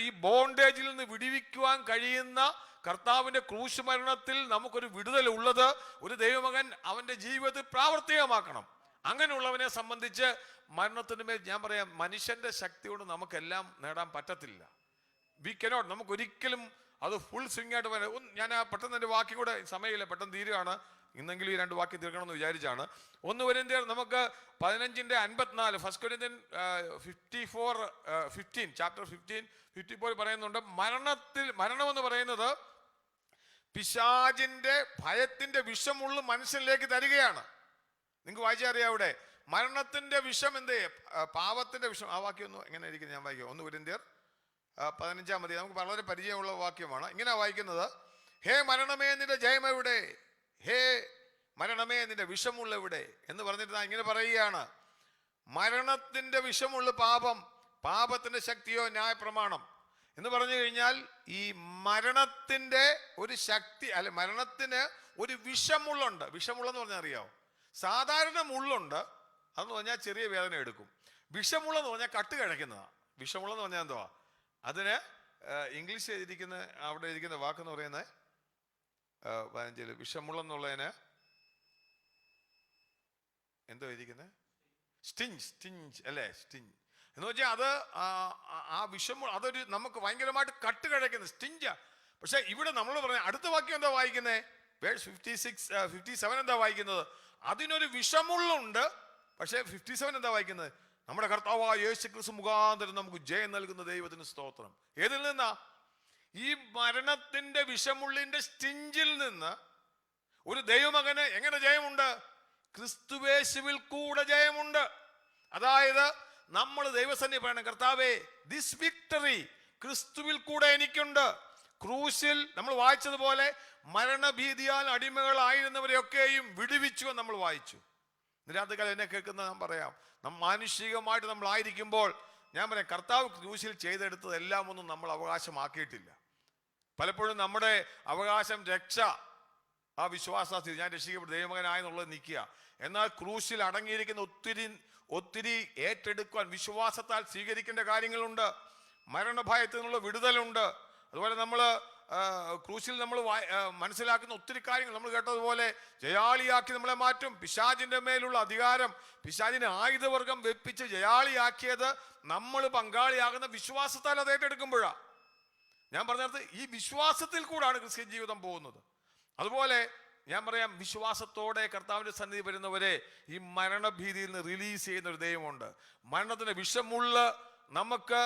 ഈ ബോണ്ടേജിൽ നിന്ന് വിടുവിക്കുവാൻ കഴിയുന്ന കർത്താവിന്റെ ക്രൂശ് മരണത്തിൽ നമുക്കൊരു വിടുതൽ ഉള്ളത് ഒരു ദൈവമകൻ അവന്റെ ജീവിതത്തിൽ പ്രാവർത്തികമാക്കണം. അങ്ങനെയുള്ളവനെ സംബന്ധിച്ച് മരണത്തിന് മേൽ ഞാൻ പറയാം, മനുഷ്യന്റെ ശക്തി കൊണ്ട് നമുക്കെല്ലാം നേടാൻ പറ്റത്തില്ല. വി കനോട്ട്, നമുക്കൊരിക്കലും അത് ഫുൾ സ്വിംഗ് ആയിട്ട് വരാം. ഞാൻ പെട്ടെന്ന് എൻ്റെ വാക്യം കൂടെ സമയമില്ല, പെട്ടെന്ന് തീരുകയാണ്. ഇന്നെങ്കിലും ഈ 2 വാക്യം തീർക്കണമെന്ന് വിചാരിച്ചാണ്. 1 കൊരിന്ത്യർ നമുക്ക് 15:54, 1 കൊരിന്ത്യൻ 54:15, ചാപ്റ്റർ 15:54 പറയുന്നുണ്ട്, മരണമെന്ന് പറയുന്നത് പിശാചിന്റെ ഭയത്തിന്റെ വിഷമുള്ള മനുഷ്യനിലേക്ക് തരികയാണ്. നിങ്ങൾക്ക് വായിച്ചാൽ അറിയാം അവിടെ മരണത്തിന്റെ വിഷം എന്തേ? പാപത്തിന്റെ വിഷം. ആ വാക്യം ഒന്ന് എങ്ങനെ ഇരിക്കുന്നത് ഞാൻ വായിക്കാം. 1 കൊരിന്ത്യർ 15-ാം അധ്യായം, നമുക്ക് വളരെ പരിചയമുള്ള വാക്യമാണ്. ഇങ്ങനെ വായിക്കുന്നത്, ഹേ മരണമേ നിന്റെ ജയം എവിടെ, ഹേ മരണമേ നിന്റെ വിഷമുള്ള എവിടെ എന്ന് പറഞ്ഞിട്ട് ഇങ്ങനെ പറയുകയാണ്, മരണത്തിന്റെ വിഷമുള്ള പാപം, പാപത്തിന്റെ ശക്തിയോ ന്യായപ്രമാണം എന്ന് പറഞ്ഞു കഴിഞ്ഞാൽ ഈ മരണത്തിന്റെ ഒരു ശക്തി, അല്ലെ മരണത്തിന് ഒരു വിഷമുള്ളുണ്ട്. വിഷമുള്ളെന്ന് പറഞ്ഞാൽ അറിയാമോ? സാധാരണ മുള്ളുണ്ട്, അതെന്ന് പറഞ്ഞാൽ ചെറിയ വേദന എടുക്കും. വിഷമുള്ളെന്ന് പറഞ്ഞാൽ കട്ട് കഴിക്കുന്നതാണ്. വിഷമുള്ളെന്ന് പറഞ്ഞാൽ എന്തുവാ? അതിന് ഇംഗ്ലീഷ് എഴുതിയിരിക്കുന്ന അവിടെ ഇരിക്കുന്ന വാക്കെന്ന് പറയുന്നത് 15 വിഷമുള്ളെന്നുള്ളതിന് എന്തോ ഇരിക്കുന്നത്? സ്റ്റിഞ്ച് അല്ലേ? സ്റ്റിഞ്ച് എന്ന് വെച്ചാൽ അത് ആ വിഷം, അതൊരു നമുക്ക് ഭയങ്കരമായിട്ട് കട്ട് കഴിക്കുന്ന സ്റ്റിഞ്ചാ. പക്ഷെ ഇവിടെ നമ്മൾ പറഞ്ഞ അടുത്ത വാക്യം എന്താ വായിക്കുന്നത്? വേഴ്സ് 57 എന്താ വായിക്കുന്നത്? അതിനൊരു വിഷമുള്ളുണ്ട്. പക്ഷെ 57 എന്താ വായിക്കുന്നത്? നമ്മുടെ കർത്താവായ യേശു ക്രിസ്തു മുഖാന്തരം നമുക്ക് ജയം നൽകുന്ന ദൈവത്തിന് സ്തോത്രം. ഏതിൽ നിന്നാ? ഈ മരണത്തിന്റെ വിഷമുള്ളിന്റെ സ്റ്റിഞ്ചിൽ നിന്ന് ഒരു ദൈവമകന് എങ്ങനെ ജയമുണ്ട്? ക്രിസ്തുവേശുവിൽ കൂടെ ജയമുണ്ട്. അതായത് നമ്മൾ ദൈവസന്നിധി പറയണം, കർത്താവേ ദിസ് വിക്ടറി ക്രിസ്തുവിൽ കൂടെ എനിക്കുണ്ട്. ക്രൂശിൽ നമ്മൾ വായിച്ചതുപോലെ മരണഭീതിയാൽ അടിമകളായിരുന്നവരെയൊക്കെയും വിടുവിച്ചു എന്ന് നമ്മൾ വായിച്ചു. നിരാന്തകാലം എന്നെ കേൾക്കുന്ന ഞാൻ പറയാം, മാനുഷികമായിട്ട് നമ്മളായിരിക്കുമ്പോൾ ഞാൻ പറയാം, കർത്താവ് ക്രൂശിൽ ചെയ്തെടുത്തത് എല്ലാം ഒന്നും നമ്മൾ അവകാശമാക്കിയിട്ടില്ല. പലപ്പോഴും നമ്മുടെ അവകാശം രക്ഷ, ആ വിശ്വാസത്തിൽ ഞാൻ രക്ഷിക്കപ്പെട്ട ദൈവമകനായെന്നുള്ളത് നിൽക്കുക. എന്നാൽ ക്രൂശിൽ അടങ്ങിയിരിക്കുന്ന ഒത്തിരി ഏറ്റെടുക്കുവാൻ വിശ്വാസത്താൽ സ്വീകരിക്കേണ്ട കാര്യങ്ങളുണ്ട്. മരണഭയത്തിൽ നിന്നുള്ള വിടുതലുണ്ട്. അതുപോലെ നമ്മൾ ക്രൂശിൽ നമ്മൾ മനസ്സിലാക്കുന്ന ഒത്തിരി കാര്യങ്ങൾ നമ്മൾ കേട്ടതുപോലെ ജയാളിയാക്കി നമ്മളെ മാറ്റും. പിശാചിന്റെ മേലുള്ള അധികാരം, പിശാചിന്റെ ആയുധവർഗം വെപ്പിച്ച് ജയാളിയാക്കിയത് നമ്മൾ പങ്കാളിയാകുന്ന വിശ്വാസത്താൽ അത് ഏറ്റെടുക്കുമ്പോഴാണ്. ഞാൻ പറഞ്ഞത് ഈ വിശ്വാസത്തിൽ കൂടാണ് ക്രിസ്ത്യൻ ജീവിതം പോകുന്നത്. അതുപോലെ ഞാൻ പറയാം, വിശ്വാസത്തോടെ കർത്താവിന്റെ സന്നിധി വരുന്നവരെ ഈ മരണഭീതിയിൽ നിന്ന് റിലീസ് ചെയ്യുന്ന ഒരു ദൈവമുണ്ട്. മരണത്തിന്റെ വിഷമുള്ള നമുക്ക്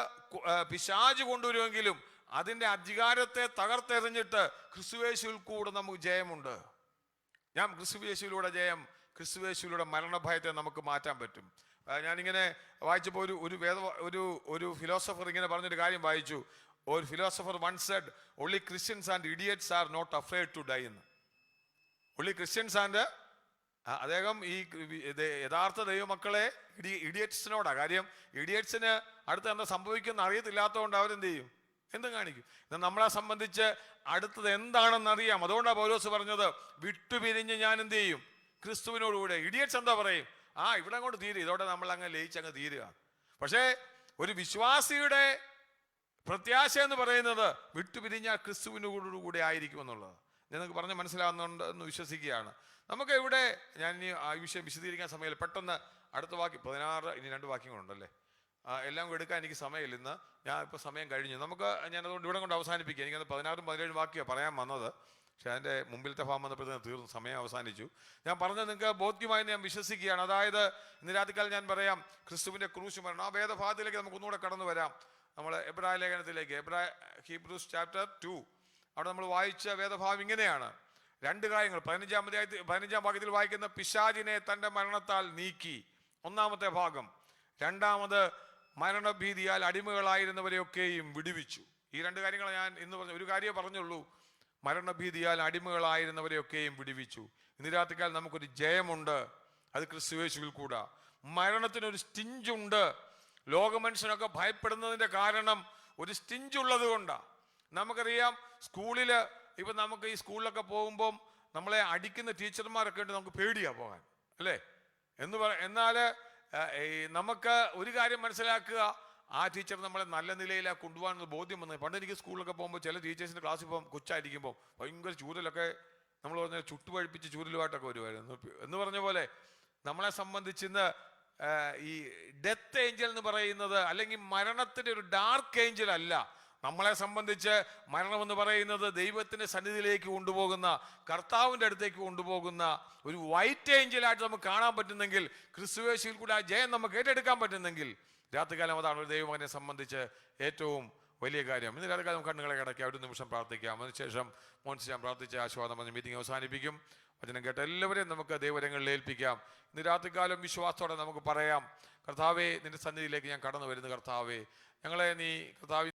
പിശാച് കൊണ്ടുവരുമെങ്കിലും അതിന്റെ അധികാരത്തെ തകർത്തെറിഞ്ഞിട്ട് ക്രിസ്തുയേശുവിൽ കൂടെ നമുക്ക് ജയമുണ്ട്. ഞാൻ ക്രിസ്തുയേശുവിലൂടെ ജയം, ക്രിസ്തുയേശുവിലൂടെ മരണഭയത്തെ നമുക്ക് മാറ്റാൻ പറ്റും. ഞാനിങ്ങനെ വായിച്ചപ്പോൾ ഒരു ഫിലോസഫർ ഇങ്ങനെ പറഞ്ഞൊരു കാര്യം വായിച്ചു. ഒരു philosopher once said, only Christians and idiots are not afraid to die എന്ന്. Only Christians and അദ്ദേഹം ഈ യഥാർത്ഥ ദൈവമക്കളെ ഇഡിയറ്റ്സിനോടാ കാര്യം. ഇഡിയറ്റ്സിന് അടുത്ത് എന്താ സംഭവിക്കുന്ന അറിയത്തില്ലാത്തതുകൊണ്ട് അവരെന്ത് ചെയ്യും, എന്തും കാണിക്കും. എന്നാൽ നമ്മളെ സംബന്ധിച്ച് അടുത്തത് എന്താണെന്ന് അറിയാം. അതുകൊണ്ടാണ് പൗലോസ് പറഞ്ഞത്, വിട്ടുപിരിഞ്ഞ് ഞാൻ എന്ത് ചെയ്യും, ക്രിസ്തുവിനോടുകൂടെ. ഇഡിയറ്റ്സ് എന്താ പറയും, ഇവിടെ അങ്ങോട്ട് തീരുക, ഇതോടെ നമ്മൾ അങ്ങ് ലയിച്ചങ്ങ് തീരുക. പക്ഷേ ഒരു വിശ്വാസിയുടെ പ്രത്യാശ എന്ന് പറയുന്നത് വിട്ടുപിരിഞ്ഞാൽ ക്രിസ്തുവിനോടുകൂടെ ആയിരിക്കുമെന്നുള്ളത് നിങ്ങൾക്ക് പറഞ്ഞ് മനസ്സിലാവുന്നുണ്ട് എന്ന് വിശ്വസിക്കുകയാണ്. നമുക്ക് ഇവിടെ ഞാൻ ഇനി ആ വിഷയം വിശദീകരിക്കാൻ സമയമില്ല. പെട്ടെന്ന് അടുത്ത വാക്യം 16, ഇനി 2 വാക്യങ്ങളുണ്ടല്ലേ, എല്ലാം കൂടെ എടുക്കാൻ എനിക്ക് സമയമില്ല. ഇന്ന് ഞാൻ ഇപ്പോൾ സമയം കഴിഞ്ഞു. ഞാനതുകൊണ്ട് ഇവിടെ കൊണ്ട് അവസാനിപ്പിക്കുക. എനിക്കത് 16, 17 വാക്യം പറയാൻ വന്നത്, പക്ഷെ അതിൻ്റെ മുമ്പിലത്തെ ഭാഗം വന്നപ്പോഴത്തേന് തീർന്നു, സമയം അവസാനിച്ചു. ഞാൻ പറഞ്ഞത് നിങ്ങൾക്ക് ബോധ്യമായെന്ന് ഞാൻ വിശ്വസിക്കുകയാണ്. അതായത് ഇന്ന് രാത്രിക്കാലം ഞാൻ പറയാം, ക്രിസ്തുവിൻ്റെ ക്രൂശ് മരണം. ആ വേദഭാഗത്തിലേക്ക് നമുക്ക് ഒന്നുകൂടെ കടന്നു വരാം. നമ്മൾ എബ്രായ ലേഖനത്തിലേക്ക്, ഹീബ്രൂസ് ചാപ്റ്റർ 2, അവിടെ നമ്മൾ വായിച്ച വേദഭാഗം ഇങ്ങനെയാണ്. 2 കാര്യങ്ങൾ 15-ാം വാക്യത്തിൽ വായിക്കുന്ന പിശാചിനെ തൻ്റെ മരണത്താൽ നീക്കി, ഒന്നാമത്തെ ഭാഗം. രണ്ടാമത് മരണഭീതിയാൽ അടിമകളായിരുന്നവരെയൊക്കെയും വിടുവിച്ചു. ഈ 2 കാര്യങ്ങൾ ഞാൻ ഇന്ന് പറഞ്ഞു. ഒരു കാര്യമേ പറഞ്ഞുള്ളൂ, മരണഭീതിയാൽ അടിമകളായിരുന്നവരെയൊക്കെയും വിടുവിച്ചു. ഇന്ന് രാത്രിക്കാൽ നമുക്കൊരു ജയമുണ്ട്, അത് ക്രിസ്തുയേശുവിൽ കൂടാ. മരണത്തിനൊരു സ്റ്റിഞ്ചുണ്ട്. ലോകമനുഷ്യനൊക്കെ ഭയപ്പെടുന്നതിൻ്റെ കാരണം ഒരു സ്റ്റിഞ്ചുള്ളത് കൊണ്ടാണ്. നമുക്കറിയാം, സ്കൂളിൽ ഇപ്പം നമുക്ക് ഈ സ്കൂളിലൊക്കെ പോകുമ്പം നമ്മളെ അടിക്കുന്ന ടീച്ചർമാരൊക്കെ ഉണ്ട്, നമുക്ക് പേടിയാണ് പോകാൻ, അല്ലേ? എന്നാൽ നമുക്ക് ഒരു കാര്യം മനസ്സിലാക്കുക, ആ ടീച്ചർ നമ്മളെ നല്ല നിലയിലാണ് കൊണ്ടുപോകാനുള്ള ബോധ്യം വന്നത്. പണ്ട് എനിക്ക് സ്കൂളിലൊക്കെ പോകുമ്പോൾ ചില ടീച്ചേഴ്സിൻ്റെ ക്ലാസ്സിൽ പോകുമ്പോൾ കൊച്ചായിരിക്കുമ്പോൾ ഭയങ്കര ചൂരലൊക്കെ നമ്മൾ പറഞ്ഞ ചുട്ടുപഴിപ്പിച്ച് ചൂരലുമായിട്ടൊക്കെ വരുമായിരുന്നു. എന്ന് പറഞ്ഞ പോലെ നമ്മളെ സംബന്ധിച്ചിന്ന് ഈ ഡെത്ത് ഏഞ്ചൽ എന്ന് പറയുന്നത്, അല്ലെങ്കിൽ മരണത്തിൻ്റെ ഒരു ഡാർക്ക് ഏഞ്ചൽ അല്ല. നമ്മളെ സംബന്ധിച്ച് മരണമെന്ന് പറയുന്നത് ദൈവത്തിൻ്റെ സന്നിധിയിലേക്ക് കൊണ്ടുപോകുന്ന, കർത്താവിൻ്റെ അടുത്തേക്ക് കൊണ്ടുപോകുന്ന ഒരു വൈറ്റ് ഏഞ്ചലായിട്ട് നമുക്ക് കാണാൻ പറ്റുന്നെങ്കിൽ, ക്രിസ്തുയേശുവിൽ കൂടെ ആ ജയം നമുക്ക് ഏറ്റെടുക്കാൻ പറ്റുന്നെങ്കിൽ, രാത്രികാലം അതാണ് ഒരു ദൈവമകനെ സംബന്ധിച്ച് ഏറ്റവും വലിയ കാര്യം. ഇന്ന് രാത്രികാലം കണ്ണുകളെ കിടക്കി ഒരു നിമിഷം പ്രാർത്ഥിക്കാം. അതിനുശേഷം മോൻസ് ഞാൻ പ്രാർത്ഥിച്ച ആശീർവാദം പറഞ്ഞ് മീറ്റിംഗ് അവസാനിപ്പിക്കും. വചനം കേട്ട എല്ലാവരെയും നമുക്ക് ദൈവകരങ്ങളിൽ ഏൽപ്പിക്കാം. ഇന്ന് രാത്രികാലം വിശ്വാസത്തോടെ നമുക്ക് പറയാം, കർത്താവേ, നിന്റെ സന്നിധിയിലേക്ക് ഞാൻ കടന്നു വരുന്നു. കർത്താവേ, ഞങ്ങളെ നീ കർത്താവ്